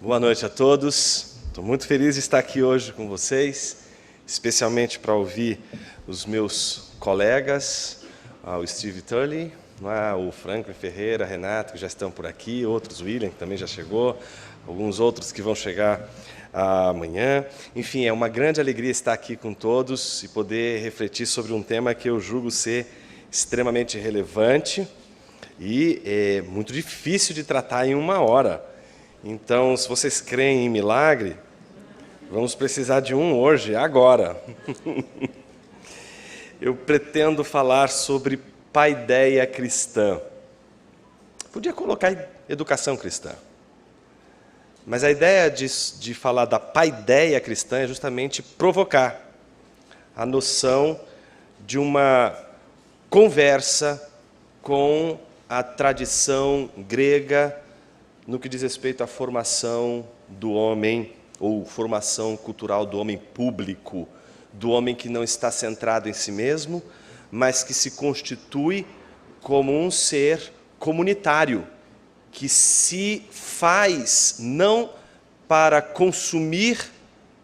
Boa noite a todos. Estou muito feliz de estar aqui hoje com vocês, especialmente para ouvir os meus colegas, o Steve Tully, o Franklin Ferreira, Renato, que já estão por aqui, outros, William, que também já chegou, alguns outros que vão chegar amanhã. Enfim, é uma grande alegria estar aqui com todos e poder refletir sobre um tema que eu julgo ser extremamente relevante e é muito difícil de tratar em uma hora. Então, se vocês creem em milagre, vamos precisar de um hoje, agora. Eu pretendo falar sobre paideia cristã. Podia colocar educação cristã. Mas a ideia de falar da paideia cristã é justamente provocar a noção de uma conversa com a tradição grega no que diz respeito à formação do homem, ou formação cultural do homem público, do homem que não está centrado em si mesmo, mas que se constitui como um ser comunitário, que se faz não para consumir,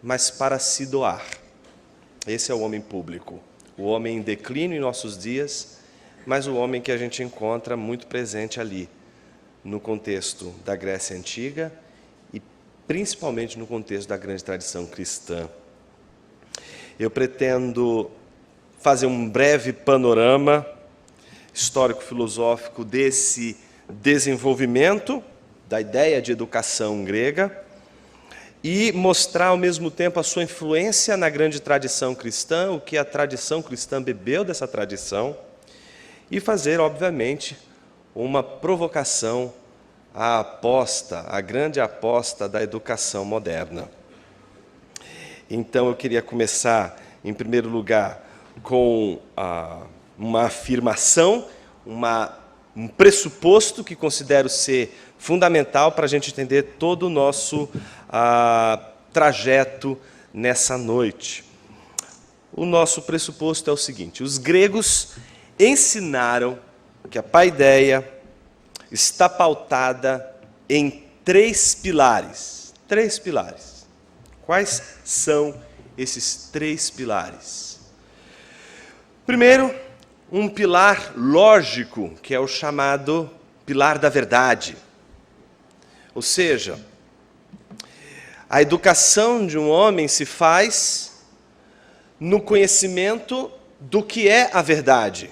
mas para se doar. Esse é o homem público, o homem em declínio em nossos dias, mas o homem que a gente encontra muito presente ali, no contexto da Grécia Antiga e principalmente no contexto da grande tradição cristã. Eu pretendo fazer um breve panorama histórico-filosófico desse desenvolvimento da ideia de educação grega e mostrar ao mesmo tempo a sua influência na grande tradição cristã, o que a tradição cristã bebeu dessa tradição, e fazer, obviamente, uma provocação à aposta, à grande aposta da educação moderna. Então, eu queria começar, em primeiro lugar, com uma afirmação, um pressuposto que considero ser fundamental para a gente entender todo o nosso trajeto nessa noite. O nosso pressuposto é o seguinte: os gregos ensinaram que a paideia está pautada em três pilares. Três pilares. Quais são esses três pilares? Primeiro, um pilar lógico, que é o chamado pilar da verdade. Ou seja, a educação de um homem se faz no conhecimento do que é a verdade,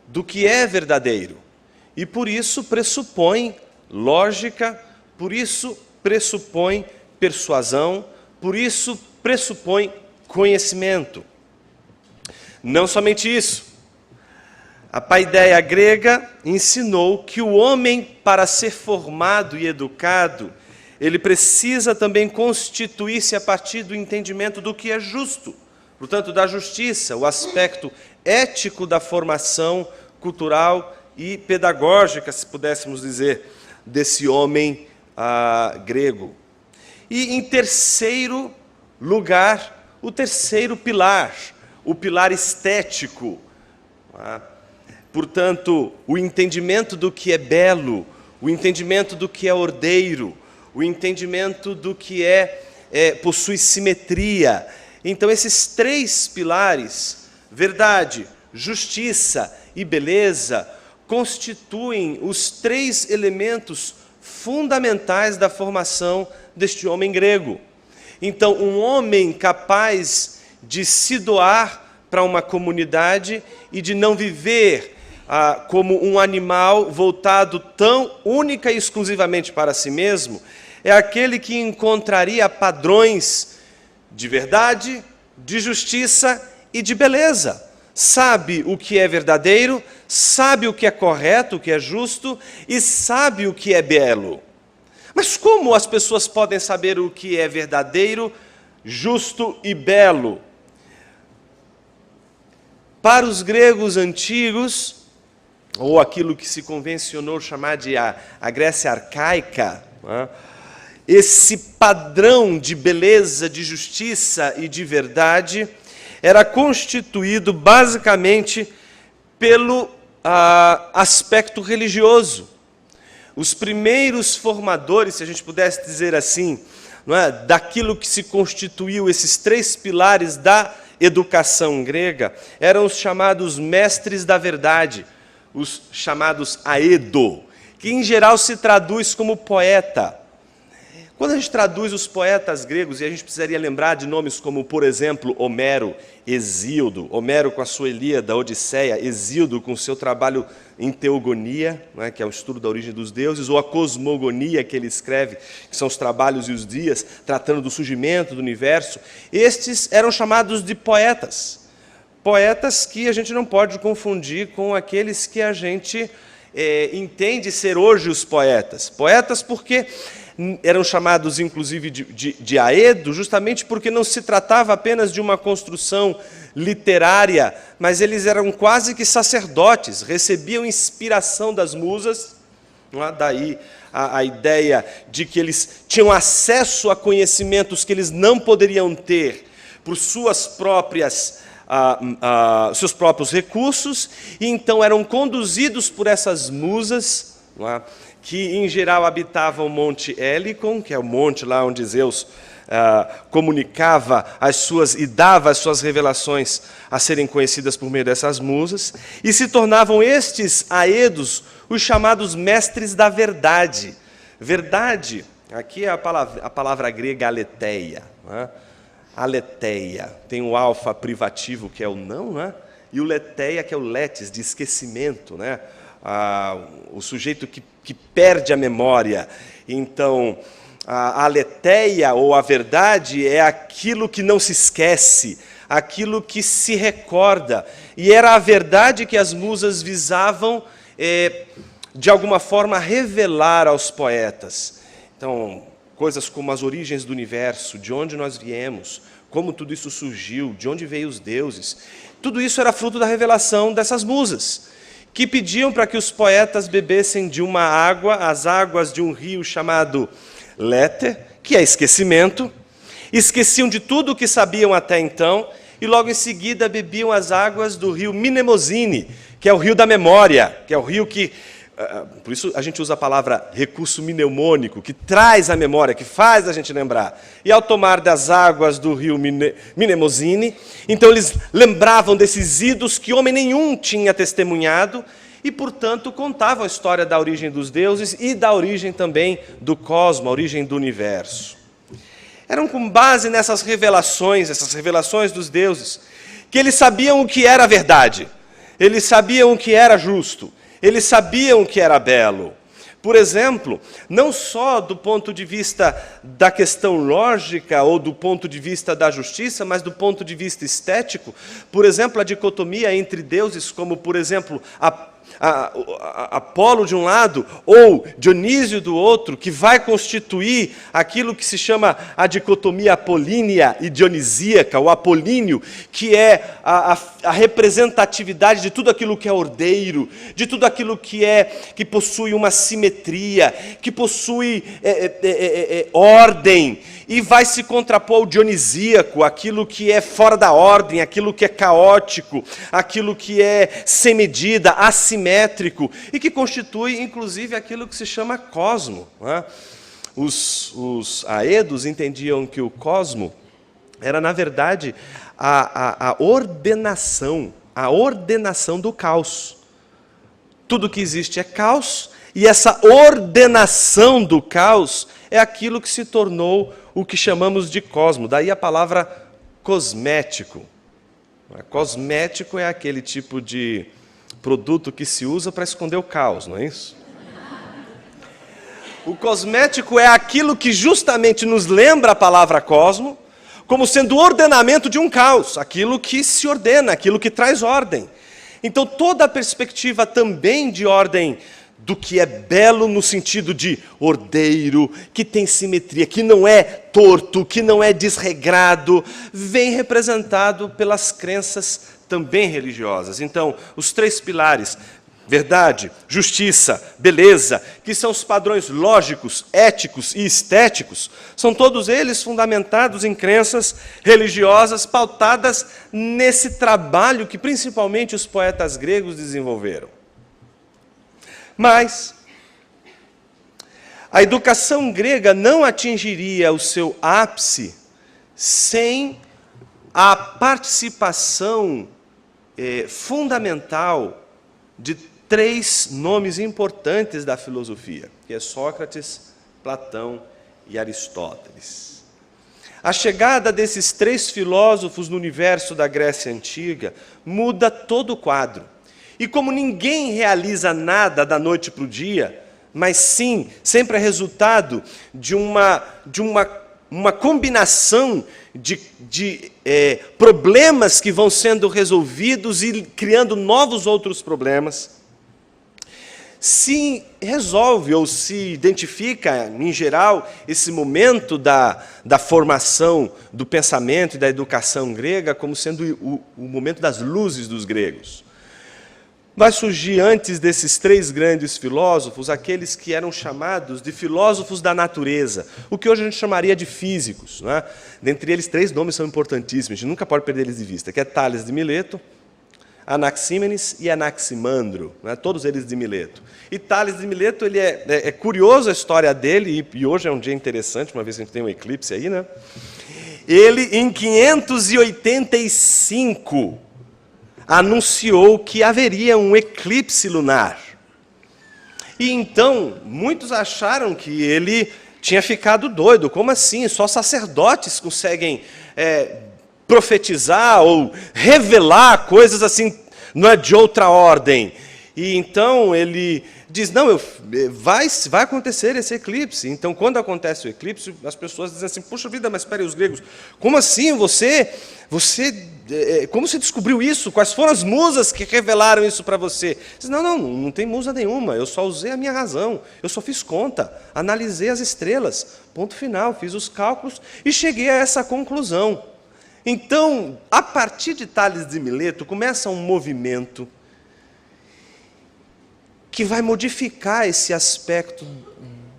do que é verdadeiro. E por isso pressupõe lógica, por isso pressupõe persuasão, por isso pressupõe conhecimento. Não somente isso. A paideia grega ensinou que o homem, para ser formado e educado, ele precisa também constituir-se a partir do entendimento do que é justo, portanto, da justiça, o aspecto ético da formação cultural e pedagógica, se pudéssemos dizer, desse homem grego. E, em terceiro lugar, o terceiro pilar, o pilar estético. Portanto, o entendimento do que é belo, o entendimento do que é ordeiro, o entendimento do que possui simetria. Então, esses três pilares, verdade, justiça e beleza, constituem os três elementos fundamentais da formação deste homem grego. Então, um homem capaz de se doar para uma comunidade e de não viver como um animal voltado tão única e exclusivamente para si mesmo, é aquele que encontraria padrões de verdade, de justiça e de beleza. Sabe o que é verdadeiro, sabe o que é correto, o que é justo e sabe o que é belo. Mas como as pessoas podem saber o que é verdadeiro, justo e belo? Para os gregos antigos, ou aquilo que se convencionou chamar de a Grécia arcaica, esse padrão de beleza, de justiça e de verdade era constituído basicamente pelo aspecto religioso. os primeiros formadores, se a gente pudesse dizer assim, não é, daquilo que se constituiu esses 3 pilares da educação grega, eram os chamados mestres da verdade, os chamados aedo, que em geral se traduz como poeta. Quando a gente traduz os poetas gregos, e a gente precisaria lembrar de nomes como, por exemplo, Homero, Hesíodo, Homero com a sua Ilíada, Odisseia, Hesíodo com o seu trabalho em Teogonia, né, que é o estudo da origem dos deuses, ou a Cosmogonia que ele escreve, que são os trabalhos e os dias, tratando do surgimento do universo. Estes eram chamados de poetas. Poetas que a gente não pode confundir com aqueles que a gente entende ser hoje os poetas. Poetas porque eram chamados, inclusive, de aedo, justamente porque não se tratava apenas de uma construção literária, mas eles eram quase que sacerdotes, recebiam inspiração das musas, não é? Daí a ideia de que eles tinham acesso a conhecimentos que eles não poderiam ter por seus próprios recursos, e então eram conduzidos por essas musas, não é? Que em geral habitavam o Monte Helicon, que é o monte lá onde Zeus comunicava e dava as suas revelações a serem conhecidas por meio dessas musas, e se tornavam estes aedos os chamados mestres da verdade. Verdade, aqui é a palavra grega aletheia, né? Aletheia, tem o alfa privativo, que é o não, né? E o letheia, que é o letes, de esquecimento, né? O sujeito que perde a memória. Então, a aletheia, ou a verdade, é aquilo que não se esquece, aquilo que se recorda. E era a verdade que as musas visavam, de alguma forma, revelar aos poetas. Então, coisas como as origens do universo, de onde nós viemos, como tudo isso surgiu, de onde veio os deuses. Tudo isso era fruto da revelação dessas musas, que pediam para que os poetas bebessem de uma água, as águas de um rio chamado Léter, que é esquecimento, esqueciam de tudo o que sabiam até então, e logo em seguida bebiam as águas do rio Mnemosine, que é o rio da memória, que é o rio que... Por isso a gente usa a palavra recurso mnemônico, que traz a memória, que faz a gente lembrar. E ao tomar das águas do rio Mnemosine, então eles lembravam desses idos que homem nenhum tinha testemunhado, e, portanto, contavam a história da origem dos deuses e da origem também do cosmos, a origem do universo. Eram com base nessas revelações, essas revelações dos deuses, que eles sabiam o que era verdade, eles sabiam o que era justo, eles sabiam o que era belo. Por exemplo, não só do ponto de vista da questão lógica ou do ponto de vista da justiça, mas do ponto de vista estético. Por exemplo, a dicotomia entre deuses, como, por exemplo, Apolo de um lado ou Dionísio do outro, que vai constituir aquilo que se chama a dicotomia apolínea e dionisíaca, o apolíneo, que é a representatividade de tudo aquilo que é ordeiro, de tudo aquilo que possui uma simetria, que possui ordem, e vai se contrapor ao dionisíaco, aquilo que é fora da ordem, aquilo que é caótico, aquilo que é sem medida, assimétrico, e que constitui, inclusive, aquilo que se chama cosmo, né? Os aedos entendiam que o cosmo era, na verdade, a ordenação do caos. Tudo que existe é caos, e essa ordenação do caos é aquilo que se tornou o que chamamos de cosmo. Daí a palavra cosmético. Cosmético é aquele tipo de produto que se usa para esconder o caos, não é isso? O cosmético é aquilo que justamente nos lembra a palavra cosmo, como sendo o ordenamento de um caos, aquilo que se ordena, aquilo que traz ordem. Então, toda a perspectiva também de ordem do que é belo no sentido de ordeiro, que tem simetria, que não é torto, que não é desregrado, vem representado pelas crenças também religiosas. Então, os 3 pilares, verdade, justiça, beleza, que são os padrões lógicos, éticos e estéticos, são todos eles fundamentados em crenças religiosas pautadas nesse trabalho que principalmente os poetas gregos desenvolveram. Mas, A educação grega não atingiria o seu ápice sem a participação fundamental de 3 nomes importantes da filosofia, que é Sócrates, Platão e Aristóteles. A chegada desses 3 filósofos no universo da Grécia Antiga muda todo o quadro. E como ninguém realiza nada da noite para o dia, mas sim, sempre é resultado de uma combinação de problemas que vão sendo resolvidos e criando novos outros problemas, se resolve ou se identifica, em geral, esse momento da formação do pensamento e da educação grega como sendo o momento das luzes dos gregos. Vai surgir, antes desses 3 grandes filósofos, aqueles que eram chamados de filósofos da natureza, o que hoje a gente chamaria de físicos, né? Dentre eles, 3 nomes são importantíssimos, a gente nunca pode perder eles de vista, que é Tales de Mileto, Anaxímenes e Anaximandro, né? Todos eles de Mileto. E Tales de Mileto, ele é curioso a história dele, e hoje é um dia interessante, uma vez que a gente tem um eclipse aí, né? Ele, em 585, anunciou que haveria um eclipse lunar. E então, muitos acharam que ele tinha ficado doido. Como assim? Só sacerdotes conseguem profetizar ou revelar coisas assim, não é de outra ordem. E então ele diz, não, vai acontecer esse eclipse. Então, quando acontece o eclipse, as pessoas dizem assim, puxa vida, mas espere, os gregos, como assim? Como você descobriu isso? Quais foram as musas que revelaram isso para você? Diz, não tem musa nenhuma, eu só usei a minha razão, eu só fiz conta, analisei as estrelas, ponto final, fiz os cálculos e cheguei a essa conclusão. Então, a partir de Tales de Mileto, começa um movimento que vai modificar esse aspecto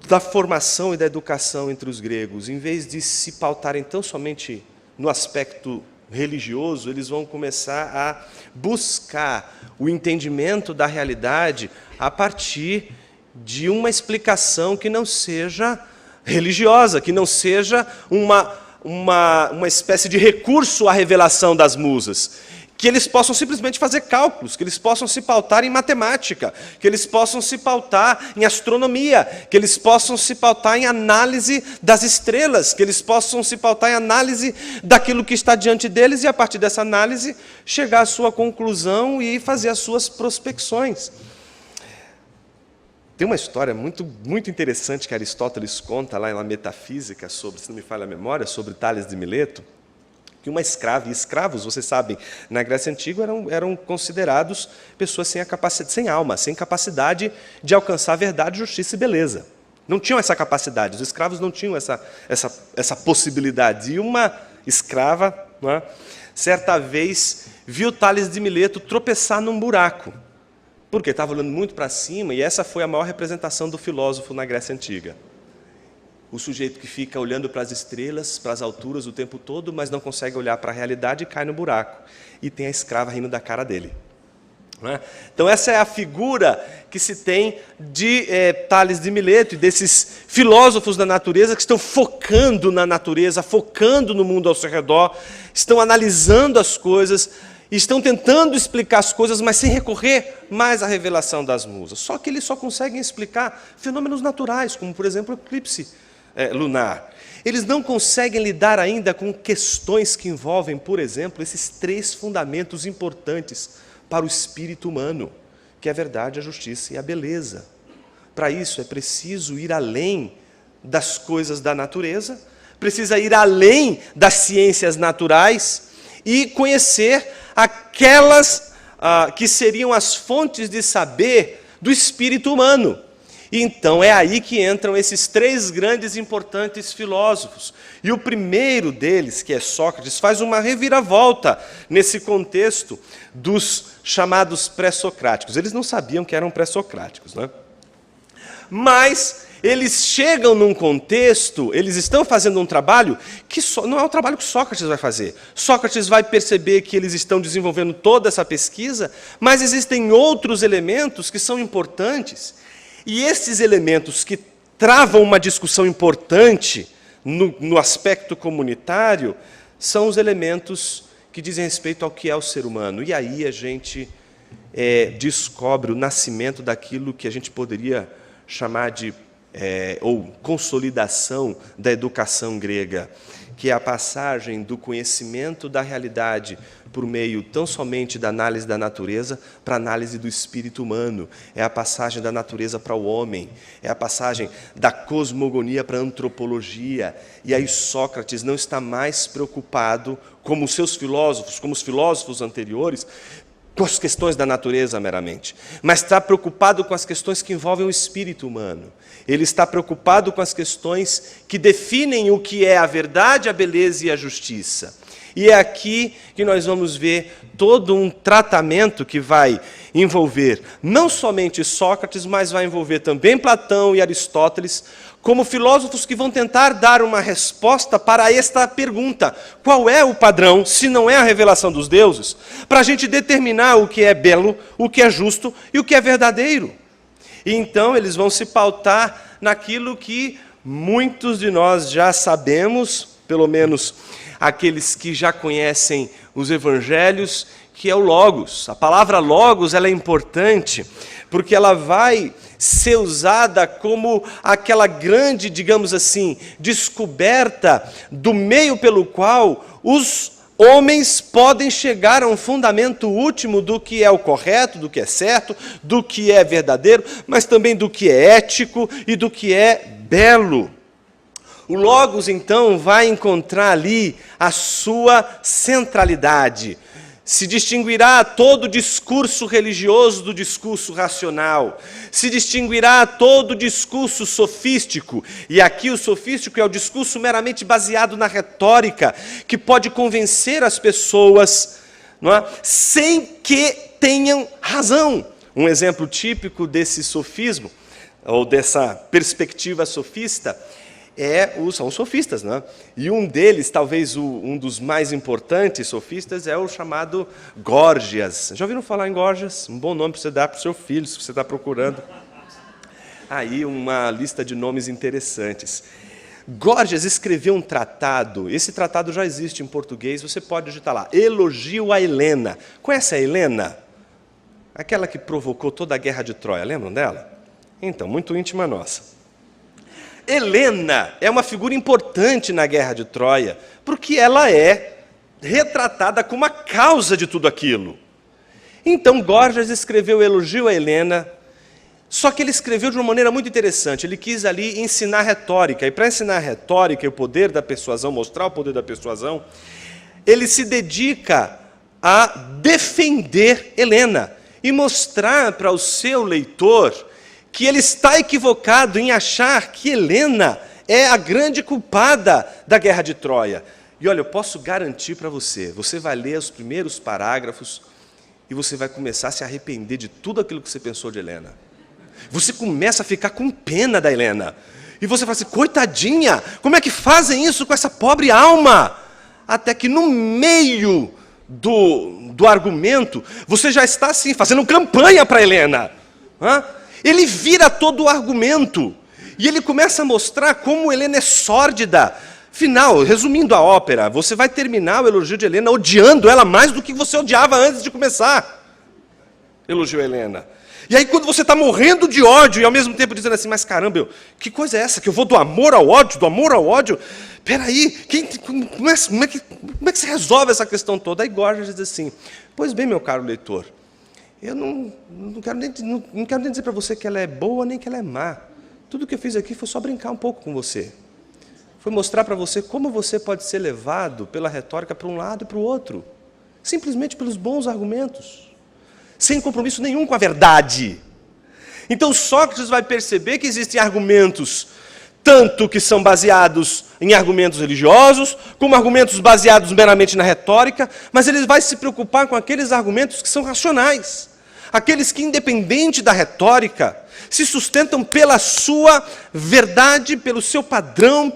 da formação e da educação entre os gregos. Em vez de se pautarem tão somente no aspecto religioso, eles vão começar a buscar o entendimento da realidade a partir de uma explicação que não seja religiosa, que não seja uma espécie de recurso à revelação das musas, que eles possam simplesmente fazer cálculos, que eles possam se pautar em matemática, que eles possam se pautar em astronomia, que eles possam se pautar em análise das estrelas, que eles possam se pautar em análise daquilo que está diante deles e, a partir dessa análise, chegar à sua conclusão e fazer as suas prospecções. Tem uma história muito interessante que Aristóteles conta lá na Metafísica, se não me falha a memória, sobre Tales de Mileto, que uma escrava, e escravos, vocês sabem, na Grécia Antiga eram considerados pessoas sem alma, sem capacidade de alcançar a verdade, justiça e beleza. Não tinham essa capacidade, os escravos não tinham essa possibilidade. E uma escrava, né, certa vez, viu Tales de Mileto tropeçar num buraco, porque estava olhando muito para cima, e essa foi a maior representação do filósofo na Grécia Antiga. O sujeito que fica olhando para as estrelas, para as alturas o tempo todo, mas não consegue olhar para a realidade e cai no buraco. E tem a escrava rindo da cara dele. Não é? Então essa é a figura que se tem de Tales de Mileto e desses filósofos da natureza que estão focando na natureza, focando no mundo ao seu redor, estão analisando as coisas, estão tentando explicar as coisas, mas sem recorrer mais à revelação das musas. Só que eles só conseguem explicar fenômenos naturais, como, por exemplo, o eclipse lunar. Eles não conseguem lidar ainda com questões que envolvem, por exemplo, esses 3 fundamentos importantes para o espírito humano, que é a verdade, a justiça e a beleza. Para isso é preciso ir além das coisas da natureza, precisa ir além das ciências naturais e conhecer aquelas que seriam as fontes de saber do espírito humano. E então é aí que entram esses 3 grandes e importantes filósofos. E o primeiro deles, que é Sócrates, faz uma reviravolta nesse contexto dos chamados pré-socráticos. Eles não sabiam que eram pré-socráticos, né? Mas eles chegam num contexto, eles estão fazendo um trabalho que não é o trabalho que Sócrates vai fazer. Sócrates vai perceber que eles estão desenvolvendo toda essa pesquisa, mas existem outros elementos que são importantes. E esses elementos que travam uma discussão importante no aspecto comunitário são os elementos que dizem respeito ao que é o ser humano. E aí a gente descobre o nascimento daquilo que a gente poderia chamar de, ou consolidação da educação grega, que é a passagem do conhecimento da realidade por meio tão somente da análise da natureza para a análise do espírito humano. É a passagem da natureza para o homem, é a passagem da cosmogonia para a antropologia. E aí Sócrates não está mais preocupado, como os seus filósofos, como os filósofos anteriores, com as questões da natureza meramente, mas está preocupado com as questões que envolvem o espírito humano. Ele está preocupado com as questões que definem o que é a verdade, a beleza e a justiça. E é aqui que nós vamos ver todo um tratamento que vai envolver não somente Sócrates, mas vai envolver também Platão e Aristóteles, como filósofos que vão tentar dar uma resposta para esta pergunta: qual é o padrão, se não é a revelação dos deuses, para a gente determinar o que é belo, o que é justo e o que é verdadeiro? E então eles vão se pautar naquilo que muitos de nós já sabemos, pelo menos aqueles que já conhecem os evangelhos, que é o Logos. A palavra Logos ela é importante porque ela vai ser usada como aquela grande, digamos assim, descoberta do meio pelo qual os homens podem chegar a um fundamento último do que é o correto, do que é certo, do que é verdadeiro, mas também do que é ético e do que é belo. O Logos, então, vai encontrar ali a sua centralidade. Se distinguirá todo discurso religioso do discurso racional. Se distinguirá todo discurso sofístico. E aqui o sofístico é o discurso meramente baseado na retórica, que pode convencer as pessoas, não é? Sem que tenham razão. Um exemplo típico desse sofismo, ou dessa perspectiva sofista, são os sofistas, né? E um deles, talvez um dos mais importantes sofistas, é o chamado Górgias. Já ouviram falar em Górgias? Um bom nome para você dar para o seu filho, se você está procurando. Aí uma lista de nomes interessantes. Górgias escreveu um tratado, esse tratado já existe em português, você pode digitar lá, Elogio a Helena. Conhece a Helena? Aquela que provocou toda a guerra de Troia, lembram dela? Então, muito íntima nossa. Helena é uma figura importante na guerra de Troia, porque ela é retratada como a causa de tudo aquilo. Então, Górgias escreveu Elogio a Helena, só que ele escreveu de uma maneira muito interessante. Ele quis ali ensinar retórica, e para ensinar retórica e o poder da persuasão, mostrar o poder da persuasão, ele se dedica a defender Helena e mostrar para o seu leitor que ele está equivocado em achar que Helena é a grande culpada da guerra de Troia. E olha, eu posso garantir para você, você vai ler os primeiros parágrafos e você vai começar a se arrepender de tudo aquilo que você pensou de Helena. Você começa a ficar com pena da Helena. E você fala assim, coitadinha, como é que fazem isso com essa pobre alma? Até que no meio do argumento, você já está assim, fazendo campanha para Helena. Ele vira todo o argumento, e ele começa a mostrar como Helena é sórdida. Final, resumindo a ópera, você vai terminar o elogio de Helena odiando ela mais do que você odiava antes de começar. Elogio a Helena. E aí quando você está morrendo de ódio, e ao mesmo tempo dizendo assim, mas caramba, que coisa é essa? Que eu vou do amor ao ódio, do amor ao ódio? Peraí, como é que se resolve essa questão toda? Aí Górgias diz assim, pois bem, meu caro leitor, eu não quero nem dizer para você que ela é boa nem que ela é má. Tudo que eu fiz aqui foi só brincar um pouco com você. Foi mostrar para você como você pode ser levado pela retórica para um lado e para o outro. Simplesmente pelos bons argumentos. Sem compromisso nenhum com a verdade. Então Sócrates vai perceber que existem argumentos tanto que são baseados em argumentos religiosos, como argumentos baseados meramente na retórica, mas ele vai se preocupar com aqueles argumentos que são racionais. Aqueles que, independente da retórica, se sustentam pela sua verdade, pelo seu padrão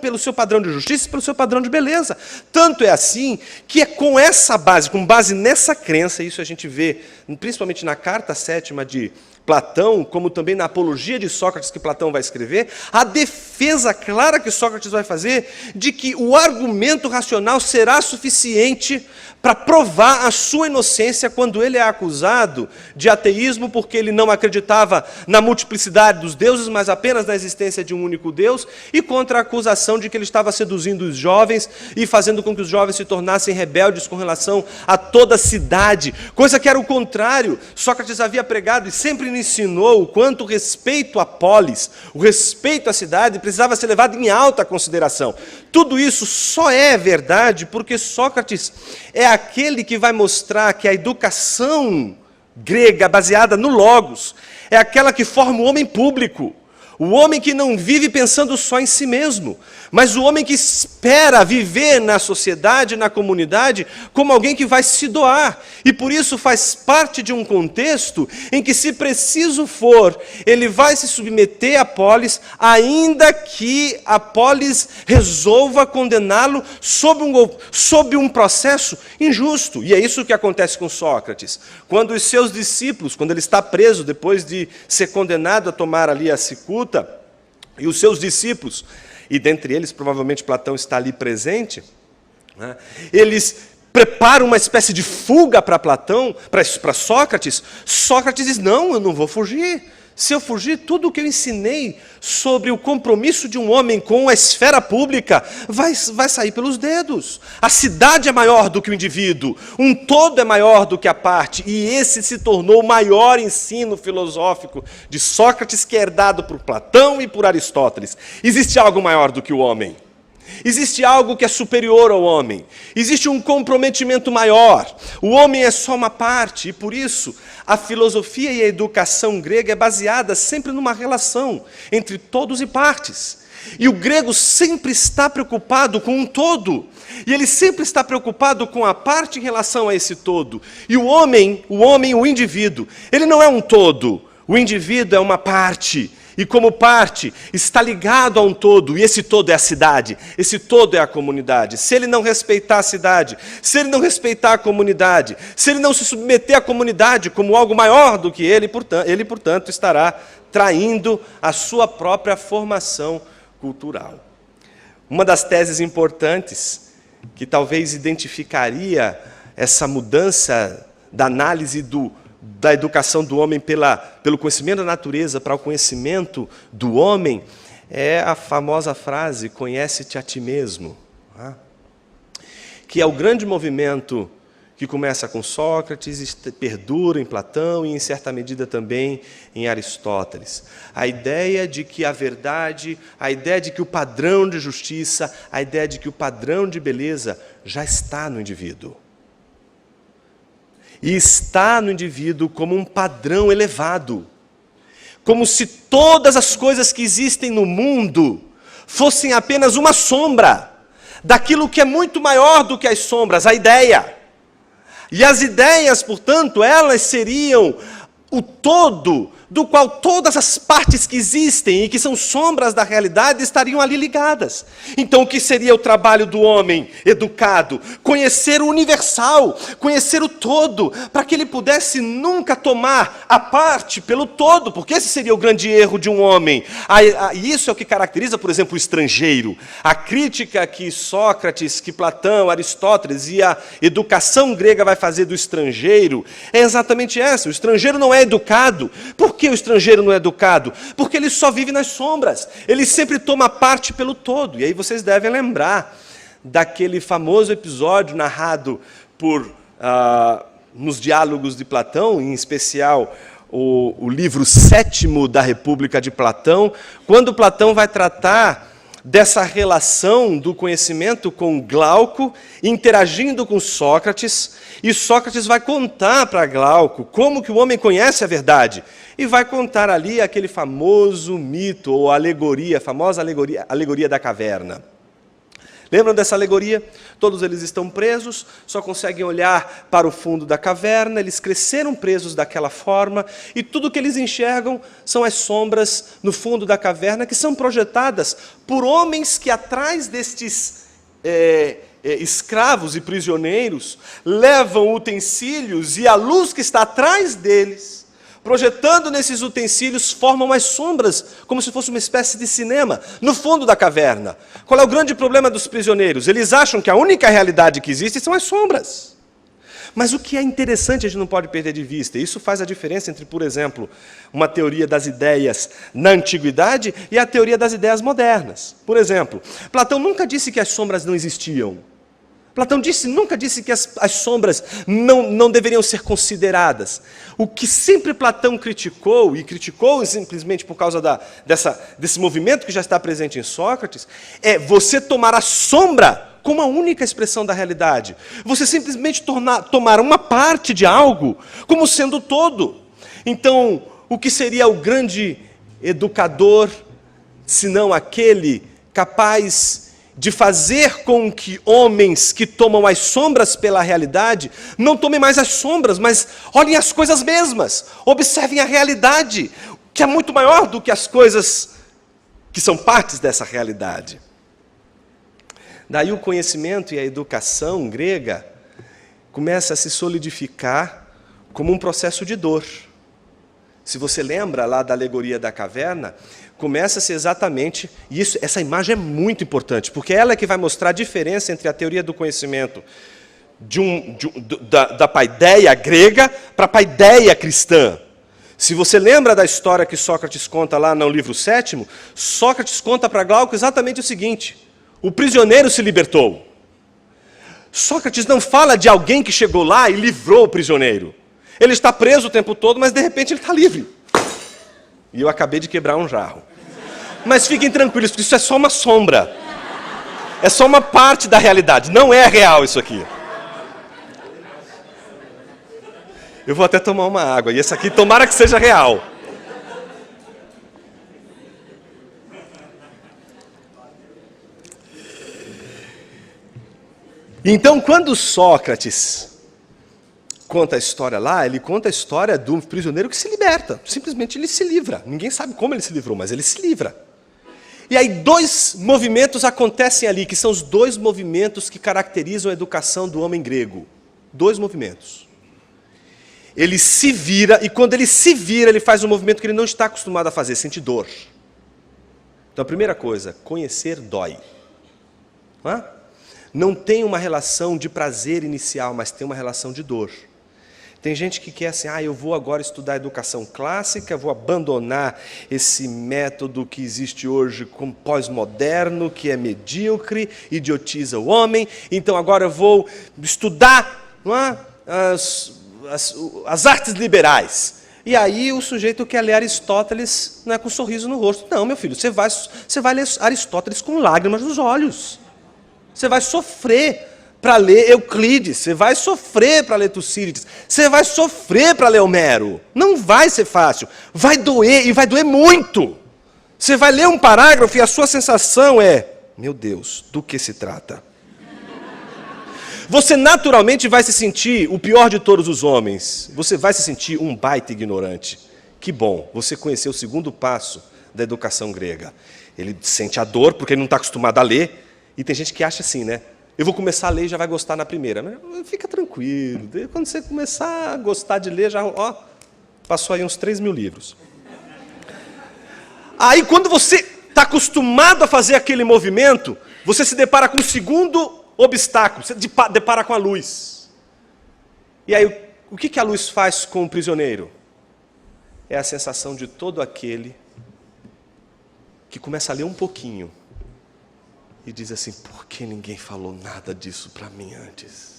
de justiça, pelo seu padrão de beleza. Tanto é assim que é com essa base, com base nessa crença, isso a gente vê principalmente na carta 7ª de Platão, como também na apologia de Sócrates que Platão vai escrever, a defesa clara que Sócrates vai fazer de que o argumento racional será suficiente para provar a sua inocência quando ele é acusado de ateísmo porque ele não acreditava na multiplicidade dos deuses, mas apenas na existência de um único Deus, e contra a acusação de que ele estava seduzindo os jovens e fazendo com que os jovens se tornassem rebeldes com relação a toda a cidade, coisa que era o contrário. Sócrates havia pregado e sempre ensinou o quanto o respeito à polis, o respeito à cidade precisava ser levado em alta consideração. Tudo isso só é verdade porque Sócrates é aquele que vai mostrar que a educação grega baseada no logos é aquela que forma o homem público, o homem que não vive pensando só em si mesmo, mas o homem que espera viver na sociedade, na comunidade, como alguém que vai se doar. E por isso faz parte de um contexto em que, se preciso for, ele vai se submeter à polis, ainda que a polis resolva condená-lo sob um processo injusto. E é isso que acontece com Sócrates. Quando os seus discípulos, quando ele está preso, depois de ser condenado a tomar ali a cicuta, e os seus discípulos, e dentre eles provavelmente Platão está ali presente, né, eles preparam uma espécie de fuga para Platão, para Sócrates. Sócrates diz: não, eu não vou fugir. Se eu fugir, tudo o que eu ensinei sobre o compromisso de um homem com a esfera pública vai sair pelos dedos. A cidade é maior do que o indivíduo, um todo é maior do que a parte, e esse se tornou o maior ensino filosófico de Sócrates, que é herdado por Platão e por Aristóteles. Existe algo maior do que o homem. Existe algo que é superior ao homem. Existe um comprometimento maior. O homem é só uma parte, e por isso a filosofia e a educação grega é baseada sempre numa relação entre todos e partes. E o grego sempre está preocupado com um todo. E ele sempre está preocupado com a parte em relação a esse todo. E o indivíduo, ele não é um todo. O indivíduo é uma parte. E como parte, está ligado a um todo, e esse todo é a cidade, esse todo é a comunidade. Se ele não respeitar a cidade, se ele não respeitar a comunidade, se ele não se submeter à comunidade como algo maior do que ele, portanto, estará traindo a sua própria formação cultural. Uma das teses importantes, que talvez identificaria essa mudança da análise da educação do homem pelo conhecimento da natureza para o conhecimento do homem, é a famosa frase, conhece-te a ti mesmo, que é o grande movimento que começa com Sócrates, perdura em Platão e, em certa medida, também em Aristóteles. A ideia de que a verdade, a ideia de que o padrão de justiça, a ideia de que o padrão de beleza já está no indivíduo. E está no indivíduo como um padrão elevado, como se todas as coisas que existem no mundo fossem apenas uma sombra daquilo que é muito maior do que as sombras, a ideia. E as ideias, portanto, elas seriam o todo do qual todas as partes que existem e que são sombras da realidade estariam ali ligadas. Então, o que seria o trabalho do homem educado? Conhecer o universal, conhecer o todo, para que ele pudesse nunca tomar a parte pelo todo, porque esse seria o grande erro de um homem. E isso é o que caracteriza, por exemplo, o estrangeiro. A crítica que Sócrates, que Platão, Aristóteles e a educação grega vai fazer do estrangeiro é exatamente essa. O estrangeiro não é educado. Por que o estrangeiro não é educado? Porque ele só vive nas sombras. Ele sempre toma parte pelo todo. E aí vocês devem lembrar daquele famoso episódio narrado nos diálogos de Platão, em especial o livro 7º da República de Platão, quando Platão vai tratar dessa relação do conhecimento com Glauco, interagindo com Sócrates, e Sócrates vai contar para Glauco como que o homem conhece a verdade, e vai contar ali aquele famoso mito, ou alegoria, a famosa alegoria da caverna. Lembram dessa alegoria? Todos eles estão presos, só conseguem olhar para o fundo da caverna, eles cresceram presos daquela forma, e tudo que eles enxergam são as sombras no fundo da caverna, que são projetadas por homens que atrás destes escravos e prisioneiros levam utensílios, e a luz que está atrás deles, projetando nesses utensílios, formam as sombras, como se fosse uma espécie de cinema, no fundo da caverna. Qual é o grande problema dos prisioneiros? Eles acham que a única realidade que existe são as sombras. Mas o que é interessante a gente não pode perder de vista, e isso faz a diferença entre, por exemplo, uma teoria das ideias na antiguidade e a teoria das ideias modernas. Por exemplo, Platão nunca disse que as sombras não existiam. Platão nunca disse que as sombras não deveriam ser consideradas. O que sempre Platão criticou, e criticou simplesmente por causa desse movimento que já está presente em Sócrates, é você tomar a sombra como a única expressão da realidade. Você simplesmente tomar uma parte de algo como sendo todo. Então, o que seria o grande educador, senão aquele capaz de fazer com que homens que tomam as sombras pela realidade não tomem mais as sombras, mas olhem as coisas mesmas, observem a realidade, que é muito maior do que as coisas que são partes dessa realidade. Daí o conhecimento e a educação grega começa a se solidificar como um processo de dor. Se você lembra lá da alegoria da caverna, começa-se exatamente, e essa imagem é muito importante, porque ela é que vai mostrar a diferença entre a teoria do conhecimento da paideia grega para a paideia cristã. Se você lembra da história que Sócrates conta lá no livro 7º, Sócrates conta para Glauco exatamente o seguinte: o prisioneiro se libertou. Sócrates não fala de alguém que chegou lá e livrou o prisioneiro. Ele está preso o tempo todo, mas de repente ele está livre. E eu acabei de quebrar um jarro. Mas fiquem tranquilos, porque isso é só uma sombra. É só uma parte da realidade. Não é real isso aqui. Eu vou até tomar uma água. E essa aqui, tomara que seja real. Então, quando Sócrates conta a história lá, ele conta a história do prisioneiro que se liberta. Simplesmente ele se livra. Ninguém sabe como ele se livrou, mas ele se livra. E aí 2 movimentos acontecem ali, que são os 2 movimentos que caracterizam a educação do homem grego. 2 movimentos. Ele se vira, e quando ele se vira, ele faz um movimento que ele não está acostumado a fazer, sente dor. Então a primeira coisa, conhecer dói. Não tem uma relação de prazer inicial, mas tem uma relação de dor. Tem gente que quer assim, eu vou agora estudar educação clássica, vou abandonar esse método que existe hoje como pós-moderno, que é medíocre, idiotiza o homem, então agora eu vou estudar as artes liberais. E aí o sujeito quer ler Aristóteles com um sorriso no rosto. Não, meu filho, você vai ler Aristóteles com lágrimas nos olhos. Você vai sofrer para ler Euclides, você vai sofrer para ler Tucídides, você vai sofrer para ler Homero. Não vai ser fácil, vai doer, e vai doer muito. Você vai ler um parágrafo e a sua sensação é, meu Deus, do que se trata? Você naturalmente vai se sentir o pior de todos os homens. Você vai se sentir um baita ignorante. Que bom, você conheceu o segundo passo da educação grega. Ele sente a dor porque ele não está acostumado a ler. E tem gente que acha assim, né? Eu vou começar a ler e já vai gostar na primeira. Mas fica tranquilo. Quando você começar a gostar de ler, já passou aí uns 3.000 livros. Aí quando você está acostumado a fazer aquele movimento, você se depara com o segundo obstáculo, você depara com a luz. E aí, o que a luz faz com o prisioneiro? É a sensação de todo aquele que começa a ler um pouquinho e diz assim, por que ninguém falou nada disso para mim antes?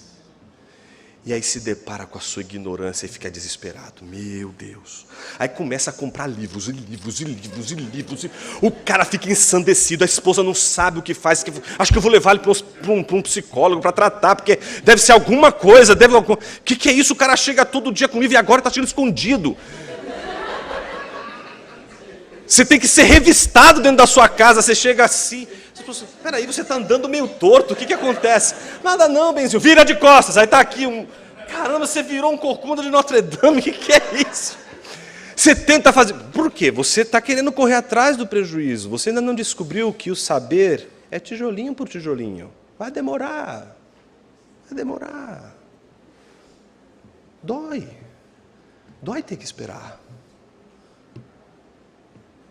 E aí se depara com a sua ignorância e fica desesperado. Meu Deus. Aí começa a comprar livros, e livros, e livros, e livros. E o cara fica ensandecido, a esposa não sabe o que faz. Acho que eu vou levar ele para um psicólogo para tratar, porque deve ser alguma coisa. O que é isso? O cara chega todo dia com livro e agora está tirando escondido. Você tem que ser revistado dentro da sua casa, você chega assim, você fala assim, peraí, você está andando meio torto, o que acontece? Nada não, Benzinho, vira de costas, aí está aqui caramba, você virou um corcunda de Notre Dame, o que é isso? Você tenta fazer, por quê? Você está querendo correr atrás do prejuízo, você ainda não descobriu que o saber é tijolinho por tijolinho, vai demorar, dói ter que esperar.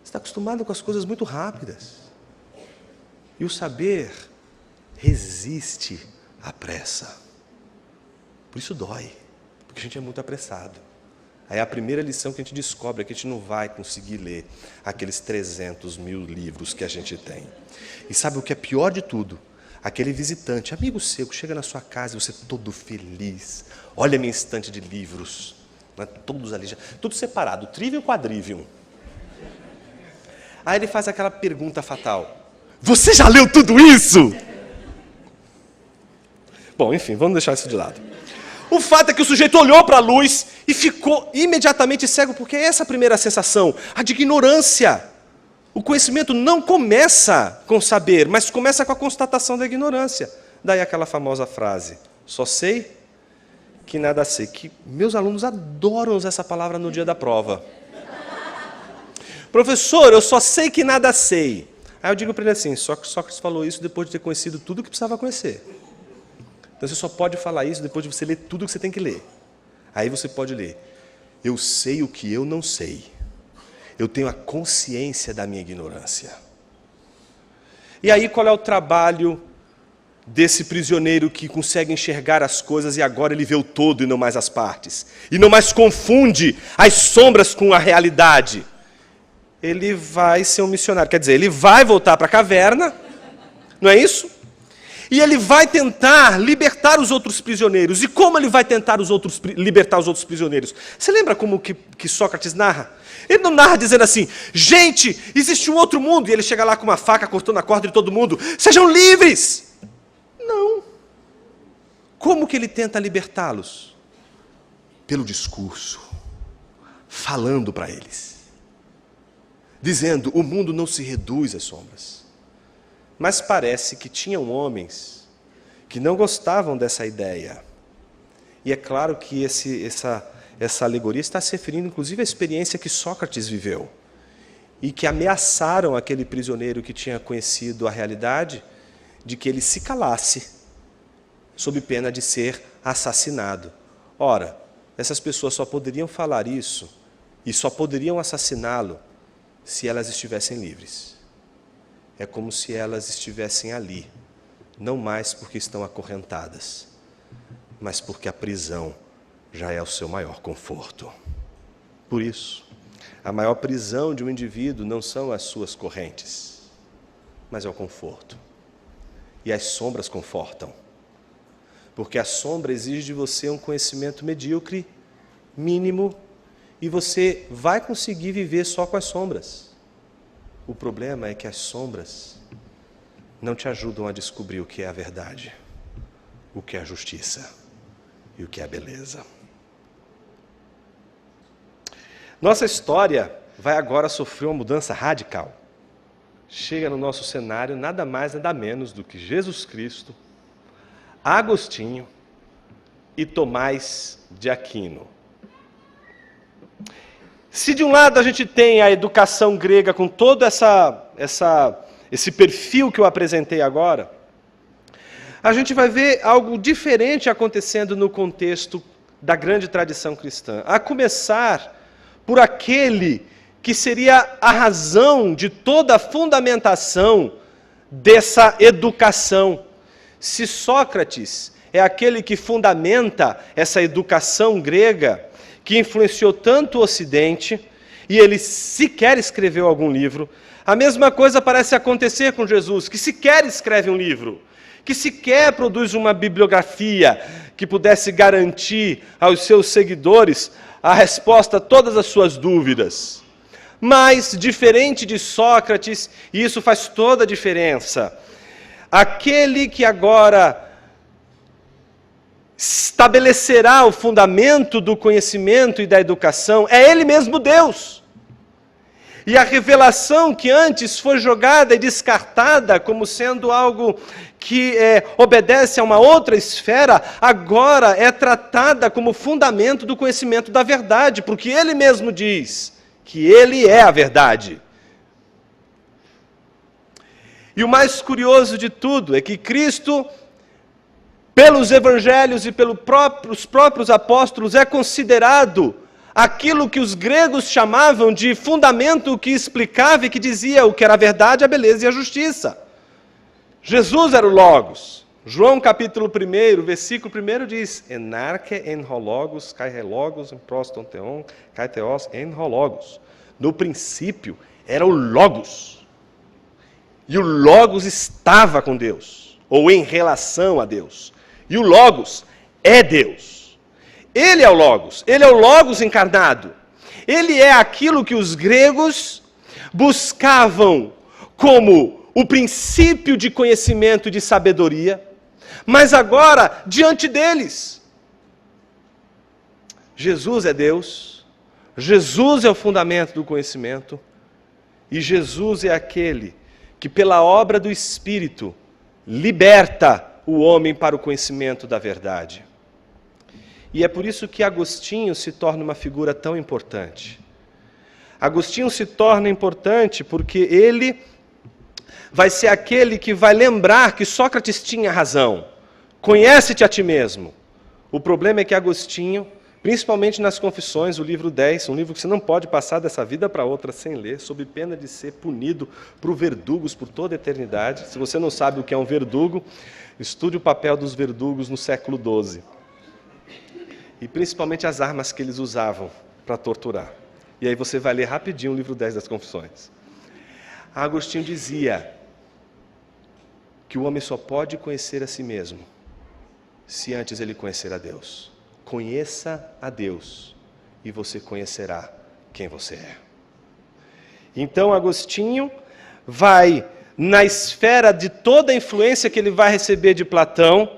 Você está acostumado com as coisas muito rápidas. E o saber resiste à pressa. Por isso dói, porque a gente é muito apressado. Aí a primeira lição que a gente descobre é que a gente não vai conseguir ler aqueles 300 mil livros que a gente tem. E sabe o que é pior de tudo? Aquele visitante, amigo seu, que chega na sua casa e você todo feliz. Olha a minha estante de livros. Né? Todos ali, tudo separado, trivium e quadrivium. Aí ele faz aquela pergunta fatal. Você já leu tudo isso? Bom, enfim, vamos deixar isso de lado. O fato é que o sujeito olhou para a luz e ficou imediatamente cego, porque é essa a primeira sensação, a de ignorância. O conhecimento não começa com saber, mas começa com a constatação da ignorância. Daí aquela famosa frase, só sei que nada sei, que meus alunos adoram usar essa palavra no dia da prova. Professor, eu só sei que nada sei. Aí eu digo para ele assim, só que Sócrates falou isso depois de ter conhecido tudo o que precisava conhecer. Então você só pode falar isso depois de você ler tudo o que você tem que ler. Aí você pode ler, eu sei o que eu não sei. Eu tenho a consciência da minha ignorância. E aí qual é o trabalho desse prisioneiro que consegue enxergar as coisas e agora ele vê o todo e não mais as partes? E não mais confunde as sombras com a realidade? Ele vai ser um missionário, quer dizer, ele vai voltar para a caverna, não é isso? E ele vai tentar libertar os outros prisioneiros. E como ele vai tentar libertar os outros prisioneiros? Você lembra como que Sócrates narra? Ele não narra dizendo assim, gente, existe um outro mundo, e ele chega lá com uma faca cortando a corda de todo mundo, sejam livres! Não. Como que ele tenta libertá-los? Pelo discurso, falando para eles. Dizendo, o mundo não se reduz às sombras. Mas parece que tinham homens que não gostavam dessa ideia. E é claro que essa alegoria está se referindo, inclusive, à experiência que Sócrates viveu. E que ameaçaram aquele prisioneiro que tinha conhecido a realidade de que ele se calasse, sob pena de ser assassinado. Ora, essas pessoas só poderiam falar isso e só poderiam assassiná-lo se elas estivessem livres. É como se elas estivessem ali, não mais porque estão acorrentadas, mas porque a prisão já é o seu maior conforto. Por isso, a maior prisão de um indivíduo não são as suas correntes, mas é o conforto. E as sombras confortam, porque a sombra exige de você um conhecimento medíocre, mínimo, e você vai conseguir viver só com as sombras. O problema é que as sombras não te ajudam a descobrir o que é a verdade, o que é a justiça e o que é a beleza. Nossa história vai agora sofrer uma mudança radical. Chega no nosso cenário nada mais, nada menos do que Jesus Cristo, Agostinho e Tomás de Aquino. Se de um lado a gente tem a educação grega com todo esse perfil que eu apresentei agora, a gente vai ver algo diferente acontecendo no contexto da grande tradição cristã. A começar por aquele que seria a razão de toda a fundamentação dessa educação. Se Sócrates é aquele que fundamenta essa educação grega, que influenciou tanto o Ocidente, e ele sequer escreveu algum livro, a mesma coisa parece acontecer com Jesus, que sequer escreve um livro, que sequer produz uma bibliografia que pudesse garantir aos seus seguidores a resposta a todas as suas dúvidas. Mas, diferente de Sócrates, e isso faz toda a diferença, aquele que agora estabelecerá o fundamento do conhecimento e da educação é Ele mesmo Deus. E a revelação que antes foi jogada e descartada como sendo algo que obedece a uma outra esfera, agora é tratada como fundamento do conhecimento da verdade, porque ele mesmo diz que ele é a verdade. E o mais curioso de tudo é que Cristo, pelos evangelhos e pelos próprios apóstolos, é considerado aquilo que os gregos chamavam de fundamento que explicava e que dizia o que era a verdade, a beleza e a justiça. Jesus era o Logos. João capítulo 1, versículo 1 diz: Enarque en ho logos, kai he logos, en proston theon, kai theos en ho logos. No princípio era o Logos. E o Logos estava com Deus, ou em relação a Deus. E o Logos é Deus. Ele é o Logos, ele é o Logos encarnado. Ele é aquilo que os gregos buscavam como o princípio de conhecimento e de sabedoria, mas agora, diante deles, Jesus é Deus, Jesus é o fundamento do conhecimento, e Jesus é aquele que, pela obra do Espírito, liberta o homem para o conhecimento da verdade. E é por isso que Agostinho se torna uma figura tão importante. Agostinho se torna importante porque ele vai ser aquele que vai lembrar que Sócrates tinha razão. Conhece-te a ti mesmo. O problema é que Agostinho, principalmente nas Confissões, o livro 10, um livro que você não pode passar dessa vida para outra sem ler, sob pena de ser punido por verdugos por toda a eternidade. Se você não sabe o que é um verdugo, estude o papel dos verdugos no século XII. E principalmente as armas que eles usavam para torturar. E aí você vai ler rapidinho o livro 10 das Confissões. Agostinho dizia que o homem só pode conhecer a si mesmo se antes ele conhecer a Deus. Conheça a Deus e você conhecerá quem você é. Então Agostinho vai, na esfera de toda a influência que ele vai receber de Platão,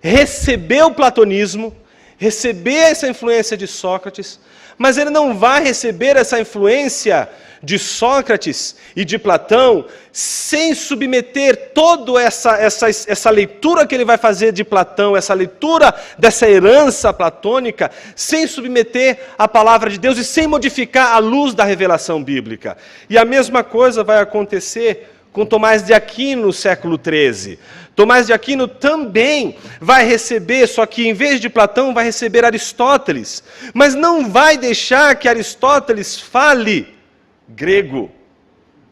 receber o platonismo, receber essa influência de Sócrates, mas ele não vai receber essa influência de Sócrates e de Platão sem submeter toda essa leitura que ele vai fazer de Platão, essa leitura dessa herança platônica, sem submeter a palavra de Deus e sem modificar a luz da revelação bíblica. E a mesma coisa vai acontecer com Tomás de Aquino no século XIII. Tomás de Aquino também vai receber, só que em vez de Platão, vai receber Aristóteles. Mas não vai deixar que Aristóteles fale grego,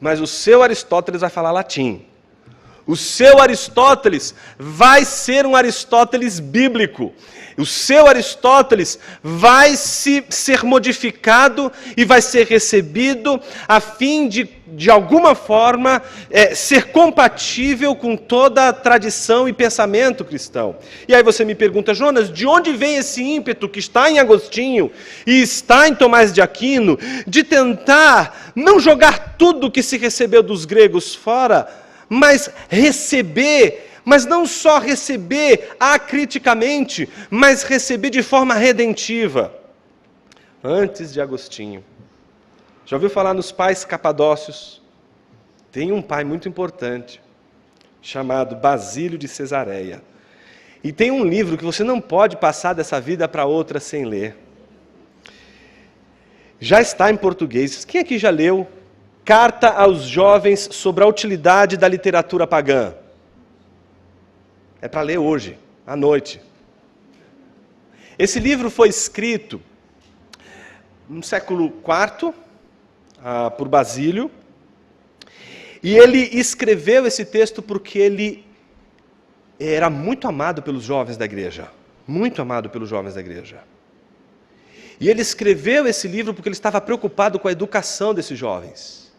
mas o seu Aristóteles vai falar latim. O seu Aristóteles vai ser um Aristóteles bíblico. O seu Aristóteles vai ser modificado e vai ser recebido a fim de alguma forma, ser compatível com toda a tradição e pensamento cristão. E aí você me pergunta, Jonas, de onde vem esse ímpeto que está em Agostinho e está em Tomás de Aquino, de tentar não jogar tudo que se recebeu dos gregos fora, mas receber, mas não só receber acriticamente, mas receber de forma redentiva. Antes de Agostinho, já ouviu falar nos pais capadócios? Tem um pai muito importante, chamado Basílio de Cesareia. E tem um livro que você não pode passar dessa vida para outra sem ler. Já está em português. Quem aqui já leu Carta aos Jovens sobre a Utilidade da Literatura Pagã? É para ler hoje, à noite. Esse livro foi escrito no século IV, por Basílio, e ele escreveu esse texto porque ele era muito amado pelos jovens da igreja. Muito amado pelos jovens da igreja. E ele escreveu esse livro porque ele estava preocupado com a educação desses jovens.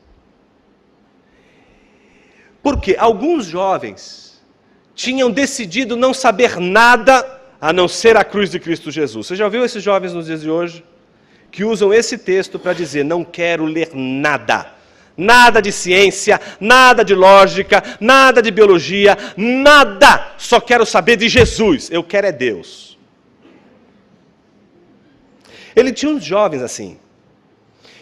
Porque alguns jovens tinham decidido não saber nada a não ser a cruz de Cristo Jesus. Você já ouviu esses jovens nos dias de hoje? Que usam esse texto para dizer, não quero ler nada. Nada de ciência, nada de lógica, nada de biologia, nada. Só quero saber de Jesus. Eu quero é Deus. Ele tinha uns jovens assim.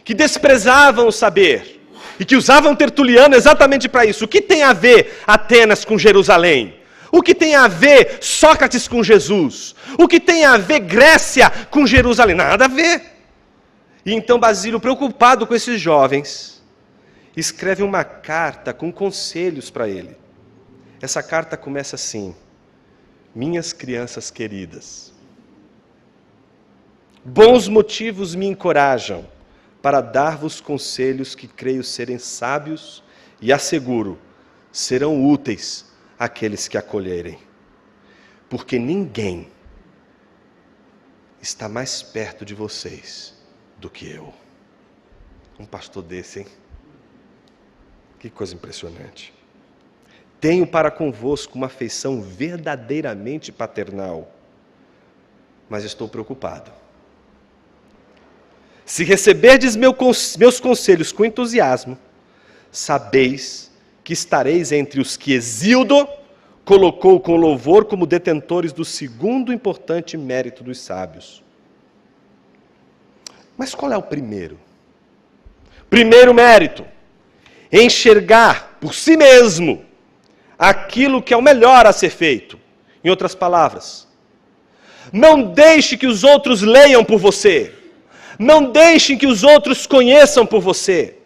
que desprezavam o saber e que usavam Tertuliano exatamente para isso. O que tem a ver Atenas com Jerusalém? O que tem a ver Sócrates com Jesus? O que tem a ver Grécia com Jerusalém? Nada a ver. E então Basílio, preocupado com esses jovens, escreve uma carta com conselhos para ele. Essa carta começa assim: minhas crianças queridas, bons motivos me encorajam para dar-vos conselhos que creio serem sábios e asseguro, serão úteis àqueles que acolherem. Porque ninguém está mais perto de vocês do que eu. Um pastor desse, hein? Que coisa impressionante. Tenho para convosco uma afeição verdadeiramente paternal, mas estou preocupado. Se receberdes meus conselhos com entusiasmo, sabeis que estareis entre os que Hesíodo colocou com louvor como detentores do segundo importante mérito dos sábios. Mas qual é o primeiro? Primeiro mérito: enxergar por si mesmo aquilo que é o melhor a ser feito. Em outras palavras, não deixe que os outros leiam por você. Não deixem que os outros conheçam por você.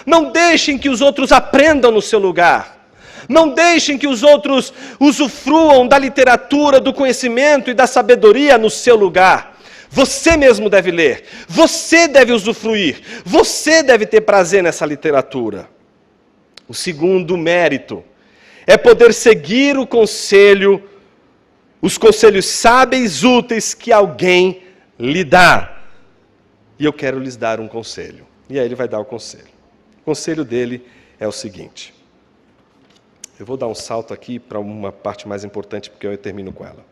Não deixem que os outros aprendam no seu lugar. Não deixem que os outros usufruam da literatura, do conhecimento e da sabedoria no seu lugar. Você mesmo deve ler. Você deve usufruir. Você deve ter prazer nessa literatura. O segundo mérito é poder seguir os conselhos sábeis, úteis que alguém lhe dá. E eu quero lhes dar um conselho. E aí ele vai dar o conselho. O conselho dele é o seguinte. Eu vou dar um salto aqui para uma parte mais importante, porque eu termino com ela.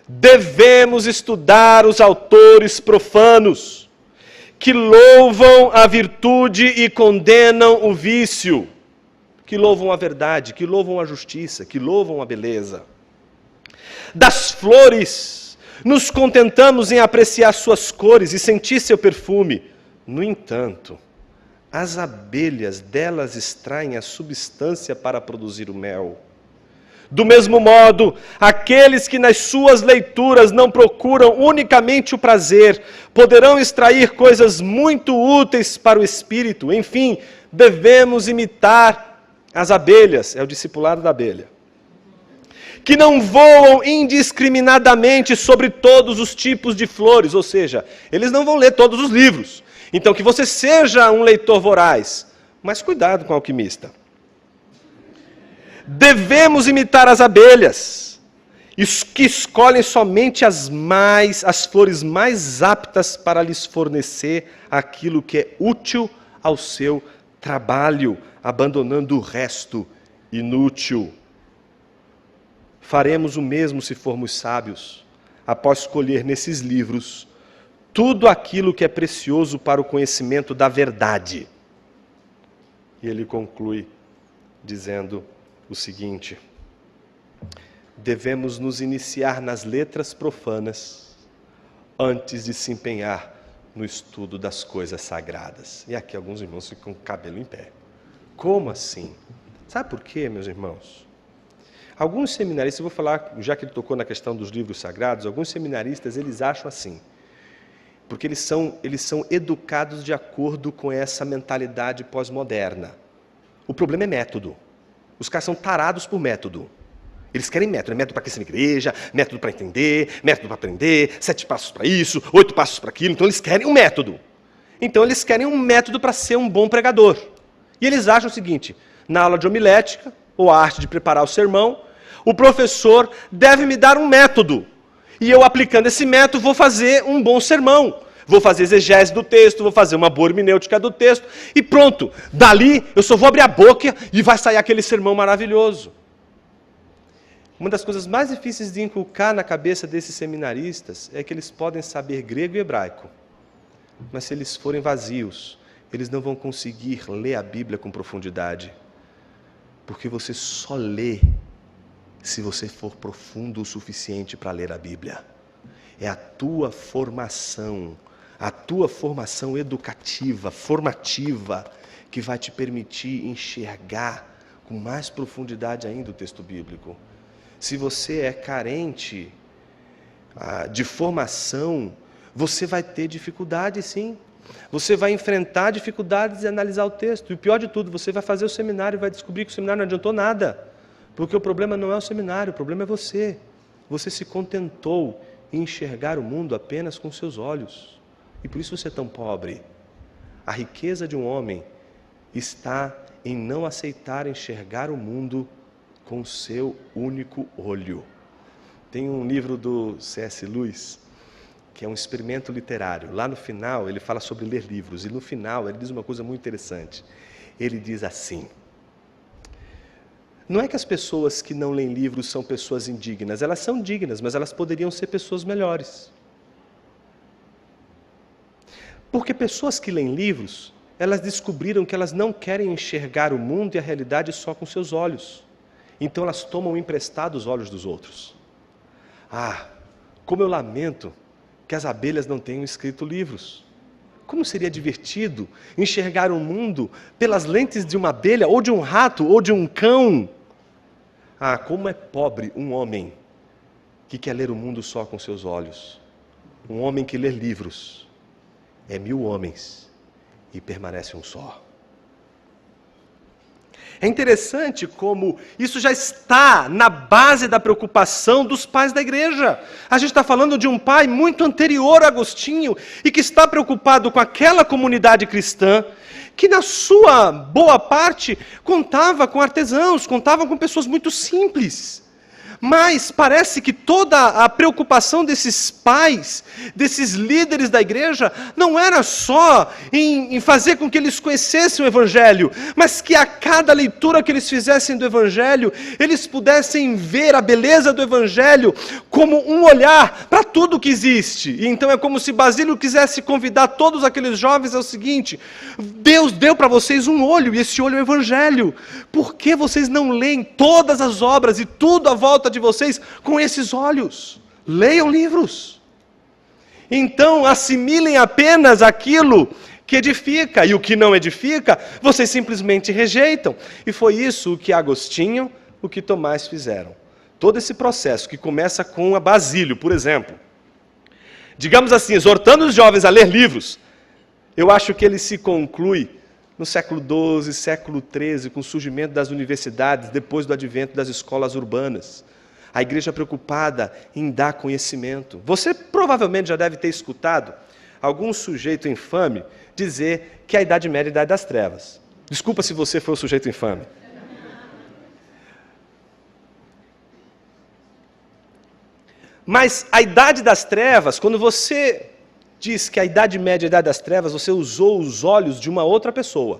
Devemos estudar os autores profanos, que louvam a virtude e condenam o vício, que louvam a verdade, que louvam a justiça, que louvam a beleza. Das flores, nos contentamos em apreciar suas cores e sentir seu perfume. No entanto, as abelhas delas extraem a substância para produzir o mel. Do mesmo modo, aqueles que nas suas leituras não procuram unicamente o prazer, poderão extrair coisas muito úteis para o espírito. Enfim, devemos imitar as abelhas, é o discipulado da abelha, que não voam indiscriminadamente sobre todos os tipos de flores, ou seja, eles não vão ler todos os livros. Então, que você seja um leitor voraz, mas cuidado com o alquimista. Devemos imitar as abelhas, que escolhem somente as flores mais aptas para lhes fornecer aquilo que é útil ao seu trabalho, abandonando o resto inútil. Faremos o mesmo se formos sábios, após escolher nesses livros tudo aquilo que é precioso para o conhecimento da verdade. E ele conclui dizendo o seguinte: devemos nos iniciar nas letras profanas antes de se empenhar no estudo das coisas sagradas. E aqui alguns irmãos ficam com o cabelo em pé. Como assim? Sabe por quê, meus irmãos? Alguns seminaristas, eu vou falar, já que ele tocou na questão dos livros sagrados, alguns seminaristas, eles acham assim, porque eles são educados de acordo com essa mentalidade pós-moderna. O problema é método. Os caras são tarados por método. Eles querem método. É método para crescer na igreja, método para entender, método para aprender, 7 passos para isso, 8 passos para aquilo. Então eles querem um método. Então eles querem um método para ser um bom pregador. E eles acham o seguinte: na aula de homilética, ou a arte de preparar o sermão, o professor deve me dar um método. E eu, aplicando esse método, vou fazer um bom sermão. Vou fazer exegese do texto, vou fazer uma boa hermenêutica do texto, e pronto. Dali, eu só vou abrir a boca e vai sair aquele sermão maravilhoso. Uma das coisas mais difíceis de inculcar na cabeça desses seminaristas é que eles podem saber grego e hebraico, mas se eles forem vazios, eles não vão conseguir ler a Bíblia com profundidade. Porque você só lê se você for profundo o suficiente para ler a Bíblia. É a tua formação, a tua formação educativa, formativa, que vai te permitir enxergar com mais profundidade ainda o texto bíblico. Se você é carente de formação, você vai ter dificuldade, sim. Você vai enfrentar dificuldades em analisar o texto. E o pior de tudo, você vai fazer o seminário e vai descobrir que o seminário não adiantou nada. Porque o problema não é o seminário, o problema é você. Você se contentou em enxergar o mundo apenas com seus olhos. E por isso você é tão pobre. A riqueza de um homem está em não aceitar enxergar o mundo com o seu único olho. Tem um livro do C.S. Lewis, que é um experimento literário. Lá no final, ele fala sobre ler livros. E no final, ele diz uma coisa muito interessante. Ele diz assim: não é que as pessoas que não leem livros são pessoas indignas. Elas são dignas, mas elas poderiam ser pessoas melhores. Porque pessoas que leem livros, elas descobriram que elas não querem enxergar o mundo e a realidade só com seus olhos. Então elas tomam emprestado os olhos dos outros. Ah, como eu lamento que as abelhas não tenham escrito livros. Como seria divertido enxergar o mundo pelas lentes de uma abelha, ou de um rato, ou de um cão. Ah, como é pobre um homem que quer ler o mundo só com seus olhos. Um homem que lê livros é 1000 homens e permanece um só. É interessante como isso já está na base da preocupação dos pais da igreja. A gente está falando de um pai muito anterior a Agostinho e que está preocupado com aquela comunidade cristã que na sua boa parte contava com artesãos, contava com pessoas muito simples. Mas parece que toda a preocupação desses pais, desses líderes da igreja, não era só em fazer com que eles conhecessem o Evangelho, mas que a cada leitura que eles fizessem do Evangelho, eles pudessem ver a beleza do Evangelho como um olhar para tudo que existe. E então é como se Basílio quisesse convidar todos aqueles jovens ao seguinte: Deus deu para vocês um olho, e esse olho é o Evangelho. Por que vocês não leem todas as obras e tudo à volta de vocês com esses olhos? Leiam livros. Então assimilem apenas aquilo que edifica, e o que não edifica, vocês simplesmente rejeitam. E foi isso que Agostinho, o que Tomás fizeram. Todo esse processo que começa com a Basílio, por exemplo, digamos assim, exortando os jovens a ler livros, eu acho que ele se conclui no século XII, século XIII, com o surgimento das universidades, depois do advento das escolas urbanas. A igreja preocupada em dar conhecimento. Você provavelmente já deve ter escutado algum sujeito infame dizer que a Idade Média é a Idade das Trevas. Desculpa se você foi o sujeito infame. Mas a Idade das Trevas, quando você diz que a Idade Média é a Idade das Trevas, você usou os olhos de uma outra pessoa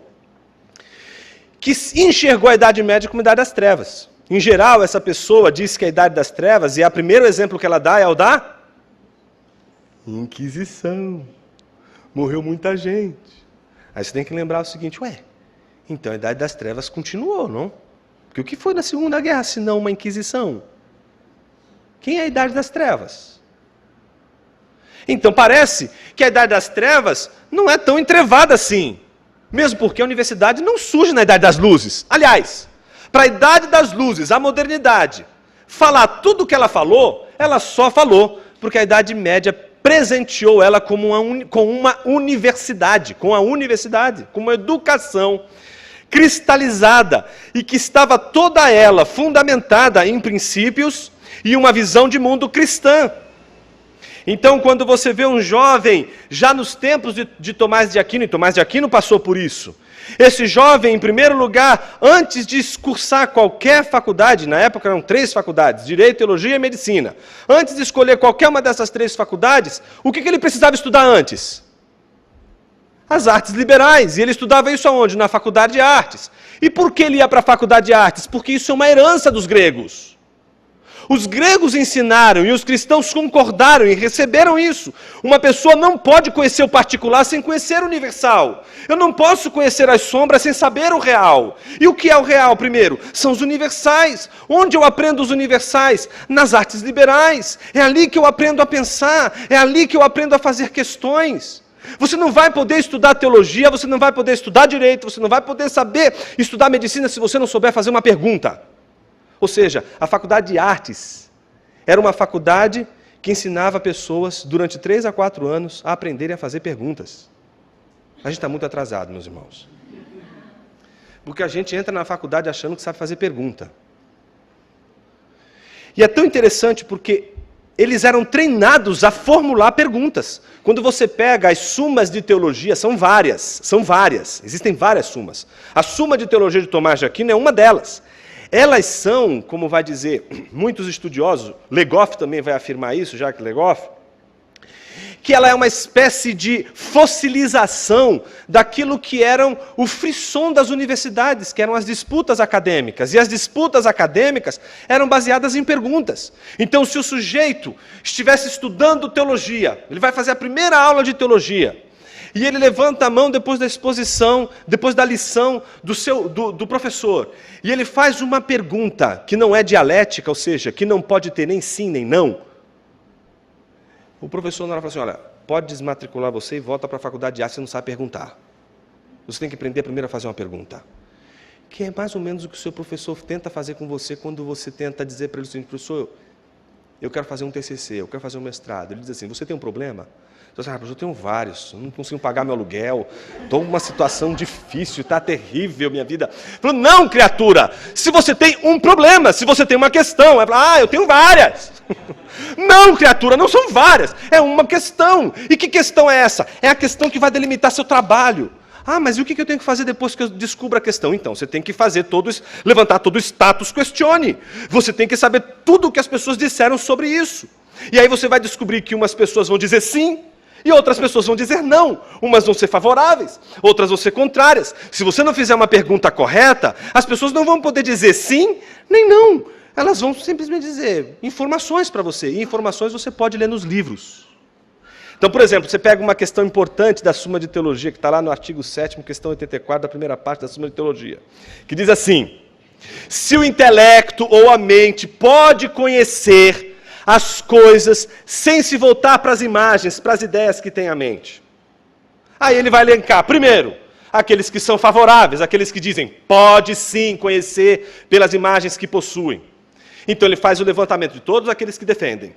que enxergou a Idade Média como a Idade das Trevas. Em geral, essa pessoa diz que a Idade das Trevas, e o primeiro exemplo que ela dá é o da Inquisição. Morreu muita gente. Aí você tem que lembrar o seguinte: então a Idade das Trevas continuou, não? Porque o que foi na Segunda Guerra, se não uma Inquisição? Quem é a Idade das Trevas? Então parece que a Idade das Trevas não é tão entrevada assim. Mesmo porque a universidade não surge na Idade das Luzes. Aliás, para a Idade das Luzes, a modernidade, falar tudo o que ela falou, ela só falou porque a Idade Média presenteou ela com uma universidade, com uma educação cristalizada e que estava toda ela fundamentada em princípios e uma visão de mundo cristã. Então, quando você vê um jovem, já nos tempos de Tomás de Aquino, e Tomás de Aquino passou por isso, esse jovem, em primeiro lugar, antes de cursar qualquer faculdade, na época eram 3 faculdades, Direito, Teologia e Medicina, antes de escolher qualquer uma dessas 3 faculdades, o que ele precisava estudar antes? As artes liberais, e ele estudava isso aonde? Na Faculdade de Artes. E por que ele ia para a Faculdade de Artes? Porque isso é uma herança dos gregos. Os gregos ensinaram e os cristãos concordaram e receberam isso. Uma pessoa não pode conhecer o particular sem conhecer o universal. Eu não posso conhecer as sombras sem saber o real. E o que é o real, primeiro? São os universais. Onde eu aprendo os universais? Nas artes liberais. É ali que eu aprendo a pensar, é ali que eu aprendo a fazer questões. Você não vai poder estudar teologia, você não vai poder estudar direito, você não vai poder saber estudar medicina se você não souber fazer uma pergunta. Ou seja, a faculdade de artes era uma faculdade que ensinava pessoas durante 3 a 4 anos a aprenderem a fazer perguntas. A gente está muito atrasado, meus irmãos. Porque a gente entra na faculdade achando que sabe fazer pergunta. E é tão interessante porque eles eram treinados a formular perguntas. Quando você pega as sumas de teologia, são várias, existem várias sumas. A suma de teologia de Tomás de Aquino é uma delas. Elas são, como vai dizer muitos estudiosos, Legoff também vai afirmar isso, Jacques Legoff, que ela é uma espécie de fossilização daquilo que eram o frisson das universidades, que eram as disputas acadêmicas. E as disputas acadêmicas eram baseadas em perguntas. Então, se o sujeito estivesse estudando teologia, ele vai fazer a primeira aula de teologia, e ele levanta a mão depois da exposição, depois da lição do professor, e ele faz uma pergunta que não é dialética, ou seja, que não pode ter nem sim nem não. O professor na hora fala assim, olha, pode desmatricular você e volta para a faculdade de arte, você não sabe perguntar. Você tem que aprender primeiro a fazer uma pergunta. Que é mais ou menos o que o seu professor tenta fazer com você quando você tenta dizer para ele o seguinte, professor, eu quero fazer um TCC, eu quero fazer um mestrado. Ele diz assim, você tem um problema? Você diz, professor, eu tenho vários, eu não consigo pagar meu aluguel, estou numa situação difícil, está terrível minha vida. Ele falou, não, criatura, se você tem um problema, se você tem uma questão, ela fala, eu tenho várias. Não, criatura, não são várias, é uma questão. E que questão é essa? É a questão que vai delimitar seu trabalho. Ah, mas e o que eu tenho que fazer depois que eu descubro a questão? Então, você tem que fazer levantar todo o status questione. Você tem que saber tudo o que as pessoas disseram sobre isso. E aí você vai descobrir que umas pessoas vão dizer sim, e outras pessoas vão dizer não. Umas vão ser favoráveis, outras vão ser contrárias. Se você não fizer uma pergunta correta, as pessoas não vão poder dizer sim, nem não. Elas vão simplesmente dizer informações para você. E informações você pode ler nos livros. Então, por exemplo, você pega uma questão importante da Suma de Teologia, que está lá no artigo 7º, questão 84, da primeira parte da Suma de Teologia, que diz assim, se o intelecto ou a mente pode conhecer as coisas sem se voltar para as imagens, para as ideias que tem a mente. Aí ele vai elencar, primeiro, aqueles que são favoráveis, aqueles que dizem, pode sim conhecer pelas imagens que possuem. Então ele faz o levantamento de todos aqueles que defendem.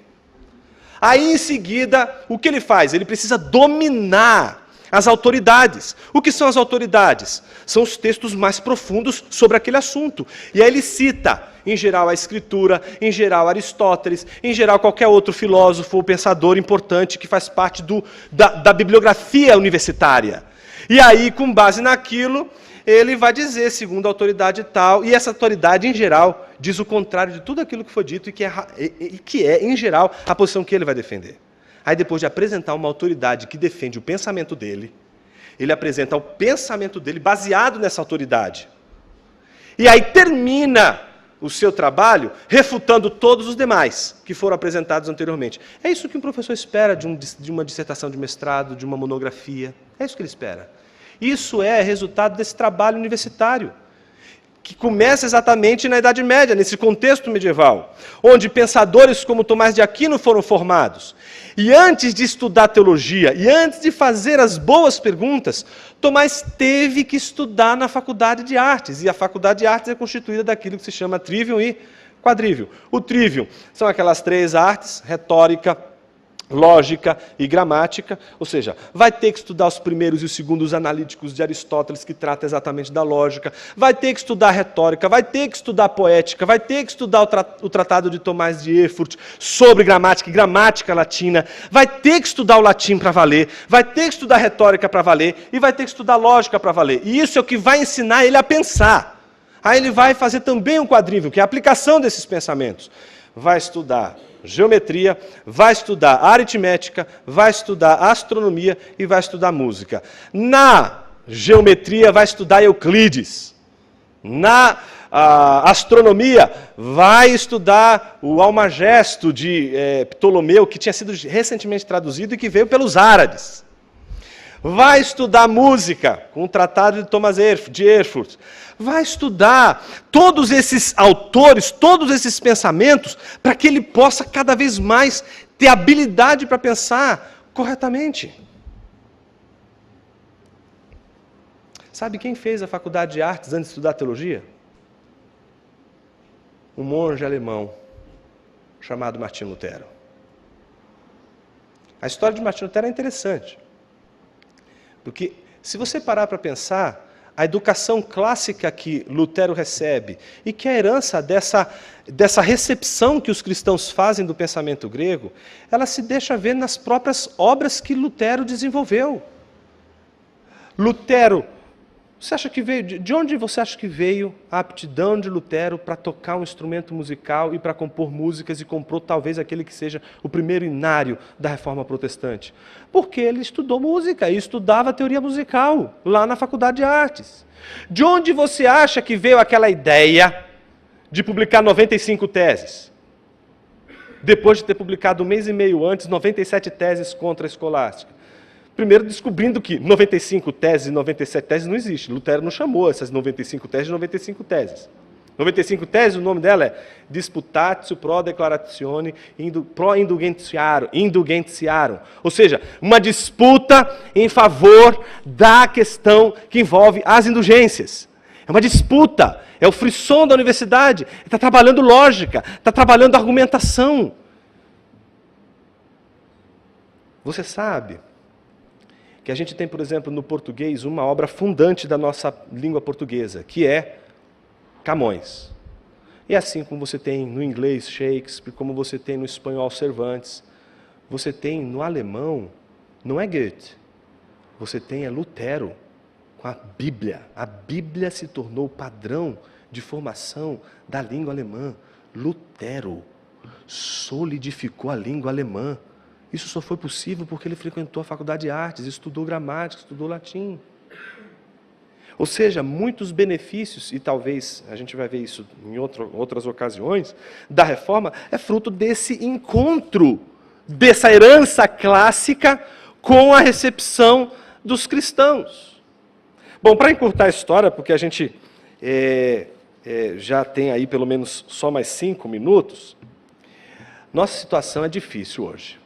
Aí, em seguida, o que ele faz? Ele precisa dominar as autoridades. O que são as autoridades? São os textos mais profundos sobre aquele assunto. E aí ele cita, em geral, a Escritura, em geral, Aristóteles, em geral, qualquer outro filósofo ou pensador importante que faz parte da bibliografia universitária. E aí, com base naquilo, ele vai dizer, segundo a autoridade tal, e essa autoridade, em geral, diz o contrário de tudo aquilo que foi dito e que é, em geral, a posição que ele vai defender. Aí, depois de apresentar uma autoridade que defende o pensamento dele, ele apresenta o pensamento dele baseado nessa autoridade. E aí termina o seu trabalho refutando todos os demais que foram apresentados anteriormente. É isso que um professor espera de uma dissertação de mestrado, de uma monografia. É isso que ele espera. Isso é resultado desse trabalho universitário, que começa exatamente na Idade Média, nesse contexto medieval, onde pensadores como Tomás de Aquino foram formados. E antes de estudar teologia, e antes de fazer as boas perguntas, Tomás teve que estudar na Faculdade de Artes, e a Faculdade de Artes é constituída daquilo que se chama trivium e quadrivium. O trivium são aquelas 3 artes, retórica, lógica e gramática, ou seja, vai ter que estudar os primeiros e os segundos analíticos de Aristóteles, que trata exatamente da lógica, vai ter que estudar retórica, vai ter que estudar poética, vai ter que estudar o tratado de Tomás de Erfurt sobre gramática e gramática latina, vai ter que estudar o latim para valer, vai ter que estudar retórica para valer e vai ter que estudar lógica para valer. E isso é o que vai ensinar ele a pensar. Aí ele vai fazer também um quadrívio, que é a aplicação desses pensamentos. Vai estudar geometria, vai estudar aritmética, vai estudar astronomia e vai estudar música. Na geometria vai estudar Euclides. Na astronomia vai estudar o Almagesto de Ptolomeu, que tinha sido recentemente traduzido e que veio pelos árabes. Vai estudar música, com o tratado de Thomas de Erfurt. Vai estudar todos esses autores, todos esses pensamentos, para que ele possa cada vez mais ter habilidade para pensar corretamente. Sabe quem fez a faculdade de artes antes de estudar teologia? Um monge alemão chamado Martinho Lutero. A história de Martinho Lutero é interessante, porque se você parar para pensar, a educação clássica que Lutero recebe e que é a herança dessa recepção que os cristãos fazem do pensamento grego, ela se deixa ver nas próprias obras que Lutero desenvolveu. Lutero, você acha que veio, de onde você acha que veio a aptidão de Lutero para tocar um instrumento musical e para compor músicas e comprou talvez aquele que seja o primeiro inário da Reforma Protestante? Porque ele estudou música e estudava teoria musical lá na Faculdade de Artes. De onde você acha que veio aquela ideia de publicar 95 teses? Depois de ter publicado um mês e meio antes 97 teses contra a escolástica. Primeiro descobrindo que 95 teses e 97 teses não existe. Lutero não chamou essas 95 teses de 95 teses. 95 teses, o nome dela é Disputatio pro declaratione pro indulgentiarum. Ou seja, uma disputa em favor da questão que envolve as indulgências. É uma disputa, é o frisson da universidade. Está trabalhando lógica, está trabalhando argumentação. Você sabe que a gente tem, por exemplo, no português, uma obra fundante da nossa língua portuguesa, que é Camões. E assim como você tem no inglês Shakespeare, como você tem no espanhol Cervantes, você tem no alemão, não é Goethe, você tem Lutero, com a Bíblia. A Bíblia se tornou o padrão de formação da língua alemã. Lutero solidificou a língua alemã. Isso só foi possível porque ele frequentou a Faculdade de Artes, estudou gramática, estudou latim. Ou seja, muitos benefícios, e talvez a gente vai ver isso em outras ocasiões, da reforma, é fruto desse encontro, dessa herança clássica com a recepção dos cristãos. Bom, para encurtar a história, porque a gente já tem aí pelo menos só mais 5 minutos, nossa situação é difícil hoje.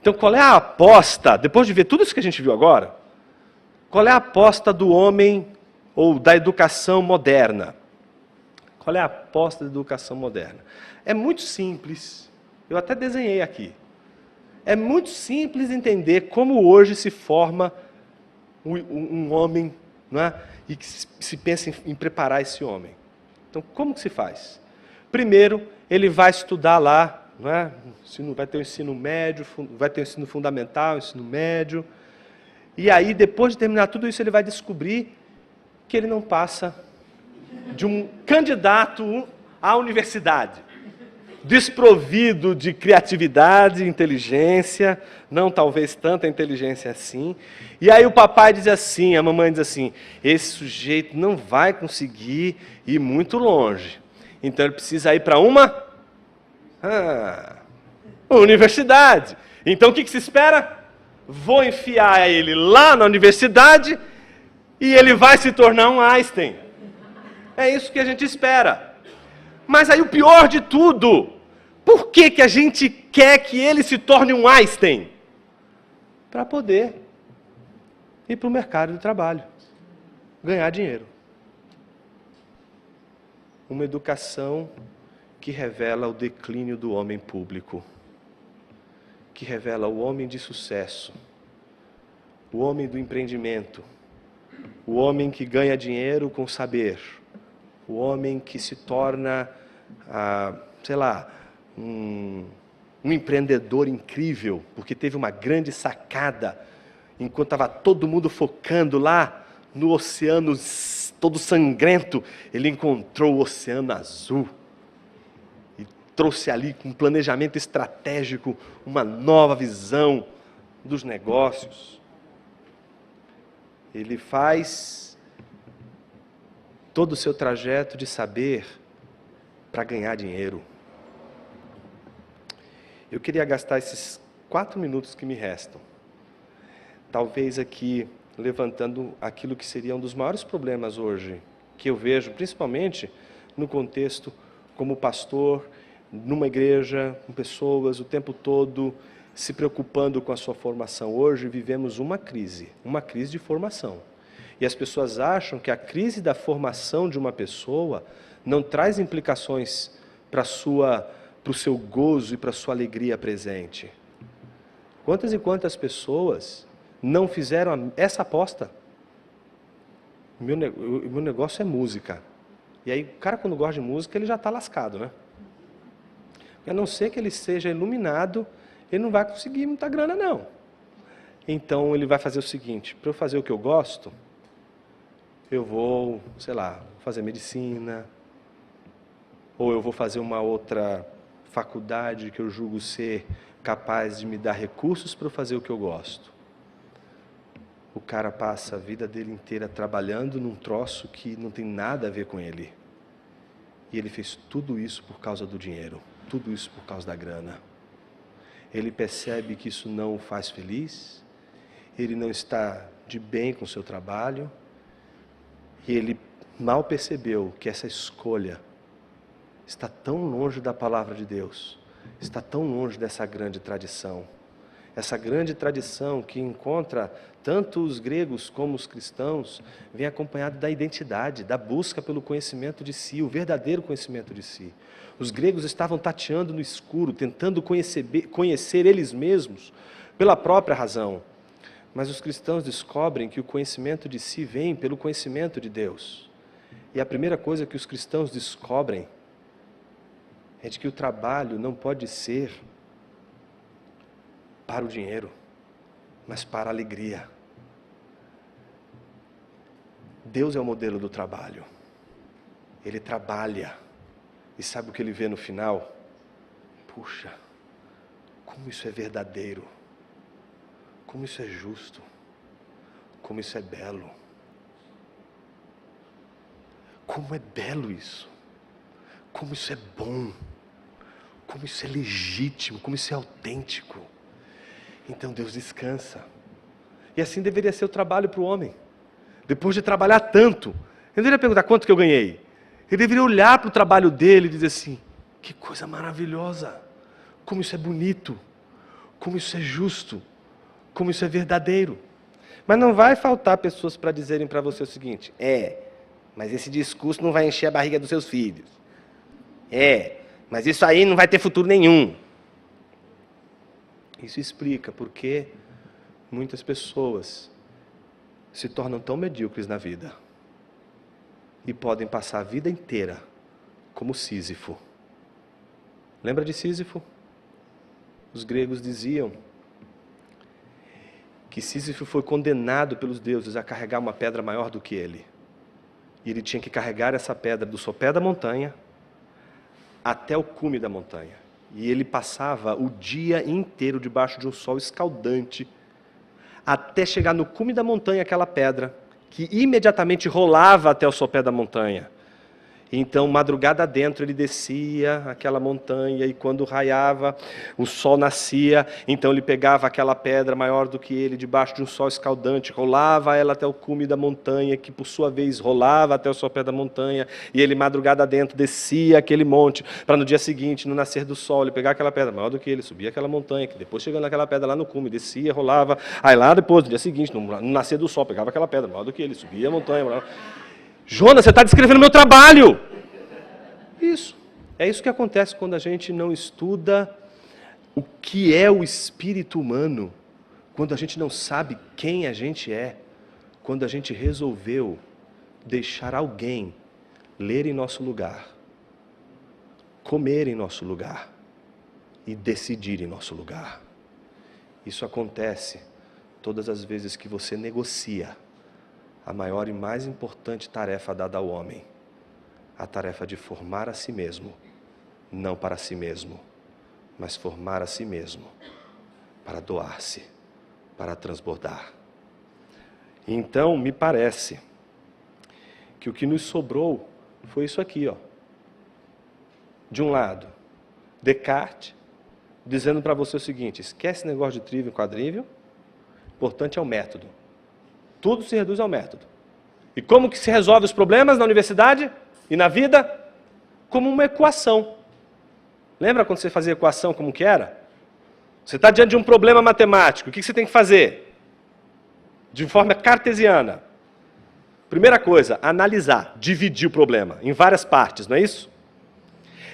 Então, qual é a aposta, depois de ver tudo isso que a gente viu agora, qual é a aposta do homem ou da educação moderna? Qual é a aposta da educação moderna? É muito simples, eu até desenhei aqui. É muito simples entender como hoje se forma um homem, não é? E que se pensa em preparar esse homem. Então, como que se faz? Primeiro, ele vai estudar lá, não é? Vai ter o ensino médio, vai ter o ensino fundamental, o ensino médio. E aí, depois de terminar tudo isso, ele vai descobrir que ele não passa de um candidato à universidade. Desprovido de criatividade, inteligência, não talvez tanta inteligência assim. E aí o papai diz assim, a mamãe diz assim, esse sujeito não vai conseguir ir muito longe. Então ele precisa ir para uma universidade. Então o que se espera? Vou enfiar ele lá na universidade e ele vai se tornar um Einstein. É isso que a gente espera. Mas aí o pior de tudo, por que a gente quer que ele se torne um Einstein? Para poder ir para o mercado de trabalho, ganhar dinheiro. Uma educação que revela o declínio do homem público, que revela o homem de sucesso, o homem do empreendimento, o homem que ganha dinheiro com saber, o homem que se torna, um empreendedor incrível, porque teve uma grande sacada, enquanto estava todo mundo focando lá no oceano todo sangrento, ele encontrou o oceano azul. Trouxe ali, com um planejamento estratégico, uma nova visão dos negócios. Ele faz todo o seu trajeto de saber para ganhar dinheiro. Eu queria gastar esses 4 minutos que me restam, talvez aqui levantando aquilo que seria um dos maiores problemas hoje, que eu vejo, principalmente no contexto como pastor, numa igreja, com pessoas o tempo todo se preocupando com a sua formação. Hoje vivemos uma crise de formação. E as pessoas acham que a crise da formação de uma pessoa não traz implicações para o seu gozo e para a sua alegria presente. Quantas e quantas pessoas não fizeram essa aposta? O meu negócio é música. E aí, o cara, quando gosta de música, ele já está lascado, né? A não ser que ele seja iluminado, ele não vai conseguir muita grana, não. Então, ele vai fazer o seguinte: para eu fazer o que eu gosto, eu vou, sei lá, fazer medicina, ou eu vou fazer uma outra faculdade que eu julgo ser capaz de me dar recursos para eu fazer o que eu gosto. O cara passa a vida dele inteira trabalhando num troço que não tem nada a ver com ele. E ele fez tudo isso por causa do dinheiro, tudo isso por causa da grana. Ele percebe que isso não o faz feliz, ele não está de bem com o seu trabalho, e ele mal percebeu que essa escolha está tão longe da palavra de Deus, está tão longe dessa grande tradição. Essa grande tradição que encontra tanto os gregos como os cristãos, vem acompanhado da identidade, da busca pelo conhecimento de si, o verdadeiro conhecimento de si. Os gregos estavam tateando no escuro, tentando conhecer eles mesmos pela própria razão. Mas os cristãos descobrem que o conhecimento de si vem pelo conhecimento de Deus. E a primeira coisa que os cristãos descobrem é de que o trabalho não pode ser para o dinheiro, mas para a alegria. Deus é o modelo do trabalho. Ele trabalha. E sabe o que ele vê no final? Puxa, como isso é verdadeiro. Como isso é justo. Como isso é belo. Como é belo isso. Como isso é bom. Como isso é legítimo. Como isso é autêntico. Então Deus descansa. E assim deveria ser o trabalho para o homem. Depois de trabalhar tanto, ele não deveria perguntar quanto que eu ganhei. Ele deveria olhar para o trabalho dele e dizer assim: que coisa maravilhosa, como isso é bonito, como isso é justo, como isso é verdadeiro. Mas não vai faltar pessoas para dizerem para você o seguinte: mas esse discurso não vai encher a barriga dos seus filhos. Mas isso aí não vai ter futuro nenhum. Isso explica porque muitas pessoas se tornam tão medíocres na vida e podem passar a vida inteira como Sísifo. Lembra de Sísifo? Os gregos diziam que Sísifo foi condenado pelos deuses a carregar uma pedra maior do que ele. E ele tinha que carregar essa pedra do sopé da montanha até o cume da montanha. E ele passava o dia inteiro debaixo de um sol escaldante, até chegar no cume da montanha, aquela pedra, que imediatamente rolava até o sopé da montanha. Então, madrugada dentro, ele descia aquela montanha, e quando raiava, o sol nascia, então ele pegava aquela pedra maior do que ele, debaixo de um sol escaldante, rolava ela até o cume da montanha, que por sua vez rolava até o sopé da montanha, e ele, madrugada dentro, descia aquele monte, para no dia seguinte, no nascer do sol, ele pegar aquela pedra maior do que ele, subia aquela montanha, que depois chegando naquela pedra lá no cume, descia, rolava, aí lá depois, no dia seguinte, no nascer do sol, pegava aquela pedra maior do que ele, subia a montanha, Jonas, você está descrevendo o meu trabalho! Isso. É isso que acontece quando a gente não estuda o que é o espírito humano, quando a gente não sabe quem a gente é, quando a gente resolveu deixar alguém ler em nosso lugar, comer em nosso lugar e decidir em nosso lugar. Isso acontece todas as vezes que você negocia a maior e mais importante tarefa dada ao homem, a tarefa de formar a si mesmo, não para si mesmo, mas formar a si mesmo, para doar-se, para transbordar. Então, me parece que o que nos sobrou foi isso aqui, De um lado, Descartes, dizendo para você o seguinte: esquece esse negócio de trívio e quadrívio, o importante é o método. Tudo se reduz ao método. E como que se resolve os problemas na universidade e na vida? Como uma equação. Lembra quando você fazia equação como que era? Você está diante de um problema matemático, o que você tem que fazer? De forma cartesiana. Primeira coisa, analisar, dividir o problema em várias partes, não é isso?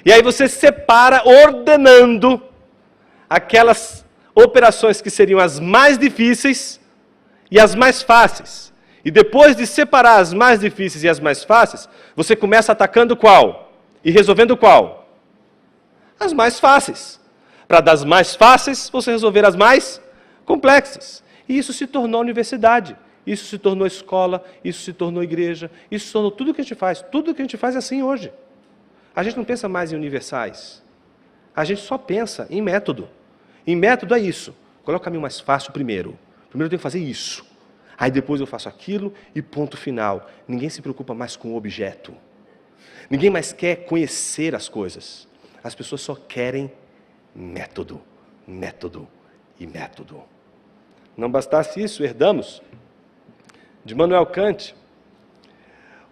E aí você separa ordenando aquelas operações que seriam as mais difíceis e as mais fáceis. E depois de separar as mais difíceis e as mais fáceis, você começa atacando qual? E resolvendo qual? As mais fáceis. Para das mais fáceis, você resolver as mais complexas. E isso se tornou universidade. Isso se tornou escola, isso se tornou igreja, isso se tornou tudo que a gente faz. Tudo que a gente faz é assim hoje. A gente não pensa mais em universais. A gente só pensa em método. Em método é isso. Qual é o caminho mais fácil primeiro? Primeiro eu tenho que fazer isso. Aí depois eu faço aquilo e ponto final. Ninguém se preocupa mais com o objeto. Ninguém mais quer conhecer as coisas. As pessoas só querem método, método e método. Não bastasse isso, herdamos de Immanuel Kant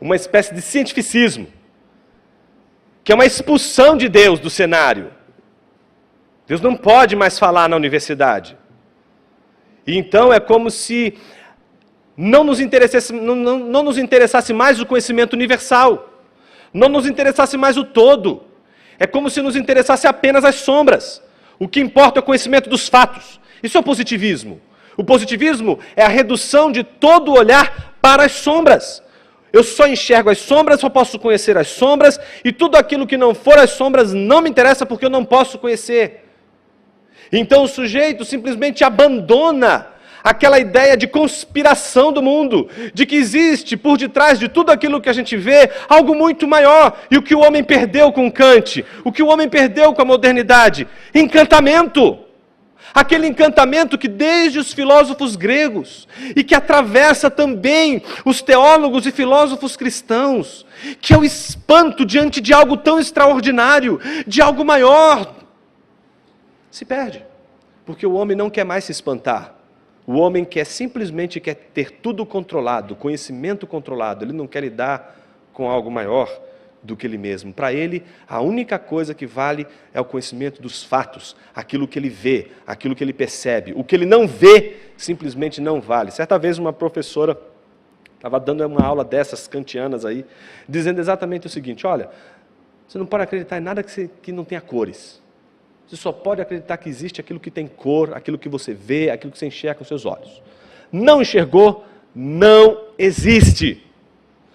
uma espécie de cientificismo, que é uma expulsão de Deus do cenário. Deus não pode mais falar na universidade. E então é como se não nos interessasse mais o conhecimento universal, não nos interessasse mais o todo. É como se nos interessasse apenas as sombras. O que importa é o conhecimento dos fatos. Isso é o positivismo. O positivismo é a redução de todo o olhar para as sombras. Eu só enxergo as sombras, só posso conhecer as sombras, e tudo aquilo que não for as sombras não me interessa porque eu não posso conhecer. Então o sujeito simplesmente abandona aquela ideia de conspiração do mundo, de que existe por detrás de tudo aquilo que a gente vê algo muito maior. E o que o homem perdeu com Kant, o que o homem perdeu com a modernidade? Encantamento. Aquele encantamento que desde os filósofos gregos e que atravessa também os teólogos e filósofos cristãos, que é o espanto diante de algo tão extraordinário, de algo maior, se perde. Porque o homem não quer mais se espantar. O homem simplesmente quer ter tudo controlado, conhecimento controlado. Ele não quer lidar com algo maior do que ele mesmo. Para ele, a única coisa que vale é o conhecimento dos fatos, aquilo que ele vê, aquilo que ele percebe. O que ele não vê, simplesmente não vale. Certa vez uma professora estava dando uma aula dessas kantianas aí, dizendo exatamente o seguinte: olha, você não pode acreditar em nada que não tenha cores. Você só pode acreditar que existe aquilo que tem cor, aquilo que você vê, aquilo que você enxerga com seus olhos. Não enxergou, não existe.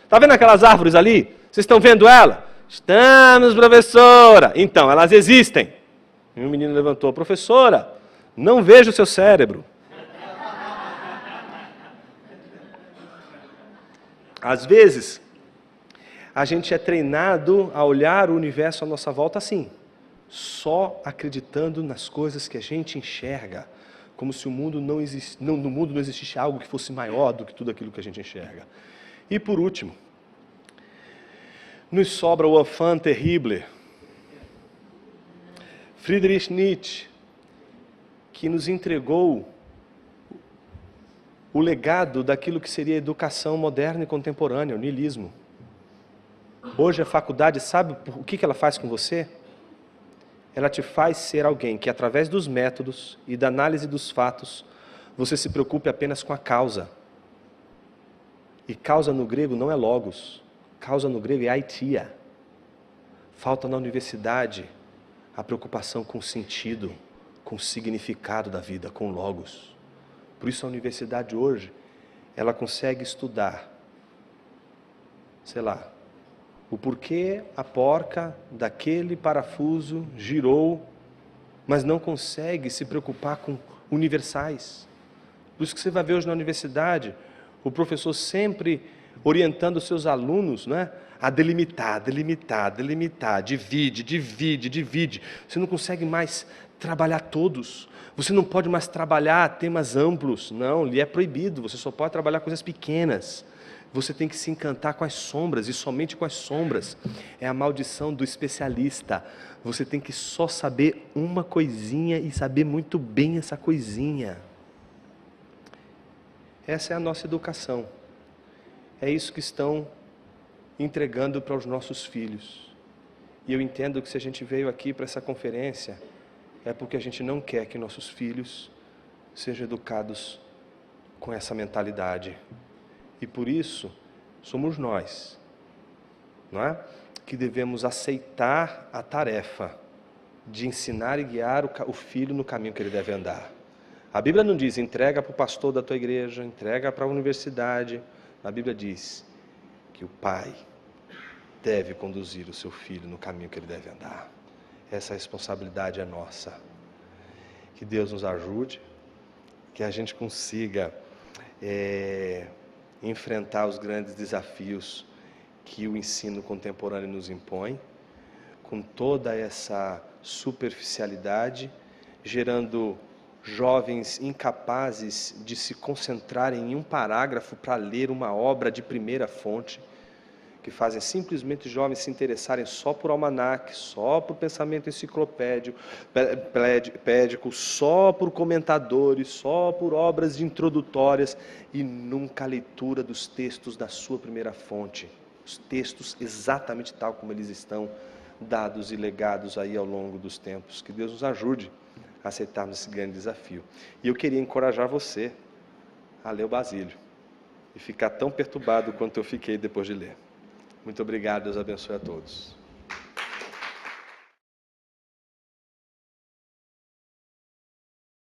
Está vendo aquelas árvores ali? Vocês estão vendo ela? Estamos, professora. Então, elas existem. E o menino levantou: professora, não vejo o seu cérebro. Às vezes, a gente é treinado a olhar o universo à nossa volta assim, só acreditando nas coisas que a gente enxerga, como se no mundo não existisse algo que fosse maior do que tudo aquilo que a gente enxerga. E por último, nos sobra o enfant terrible, Friedrich Nietzsche, que nos entregou o legado daquilo que seria a educação moderna e contemporânea, o niilismo. Hoje a faculdade, sabe o que ela faz com você? Ela te faz ser alguém que, através dos métodos e da análise dos fatos, você se preocupe apenas com a causa. E causa no grego não é logos, causa no grego é aitia. Falta na universidade a preocupação com o sentido, com o significado da vida, com logos. Por isso a universidade hoje, ela consegue estudar, sei lá, o porquê a porca daquele parafuso girou, mas não consegue se preocupar com universais. Por isso que você vai ver hoje na universidade, o professor sempre orientando os seus alunos, né, a delimitar, divide. Você não consegue mais trabalhar todos. Você não pode mais trabalhar temas amplos. Não, lhe é proibido. Você só pode trabalhar coisas pequenas. Você tem que se encantar com as sombras, e somente com as sombras. É a maldição do especialista. Você tem que só saber uma coisinha e saber muito bem essa coisinha. Essa é a nossa educação. É isso que estão entregando para os nossos filhos. E eu entendo que se a gente veio aqui para essa conferência, é porque a gente não quer que nossos filhos sejam educados com essa mentalidade. E por isso somos nós, não é? Que devemos aceitar a tarefa de ensinar e guiar o filho no caminho que ele deve andar. A Bíblia não diz, entrega para o pastor da tua igreja, entrega para a universidade. A Bíblia diz que o pai deve conduzir o seu filho no caminho que ele deve andar. Essa responsabilidade é nossa. Que Deus nos ajude, que a gente consiga enfrentar os grandes desafios que o ensino contemporâneo nos impõe, com toda essa superficialidade, gerando jovens incapazes de se concentrarem em um parágrafo para ler uma obra de primeira fonte, que fazem simplesmente jovens se interessarem só por almanaque, só por pensamento enciclopédico, só por comentadores, só por obras introdutórias e nunca a leitura dos textos da sua primeira fonte, os textos exatamente tal como eles estão dados e legados aí ao longo dos tempos. Que Deus nos ajude a aceitarmos esse grande desafio. E eu queria encorajar você a ler o Basílio e ficar tão perturbado quanto eu fiquei depois de ler. Muito obrigado, Deus abençoe a todos.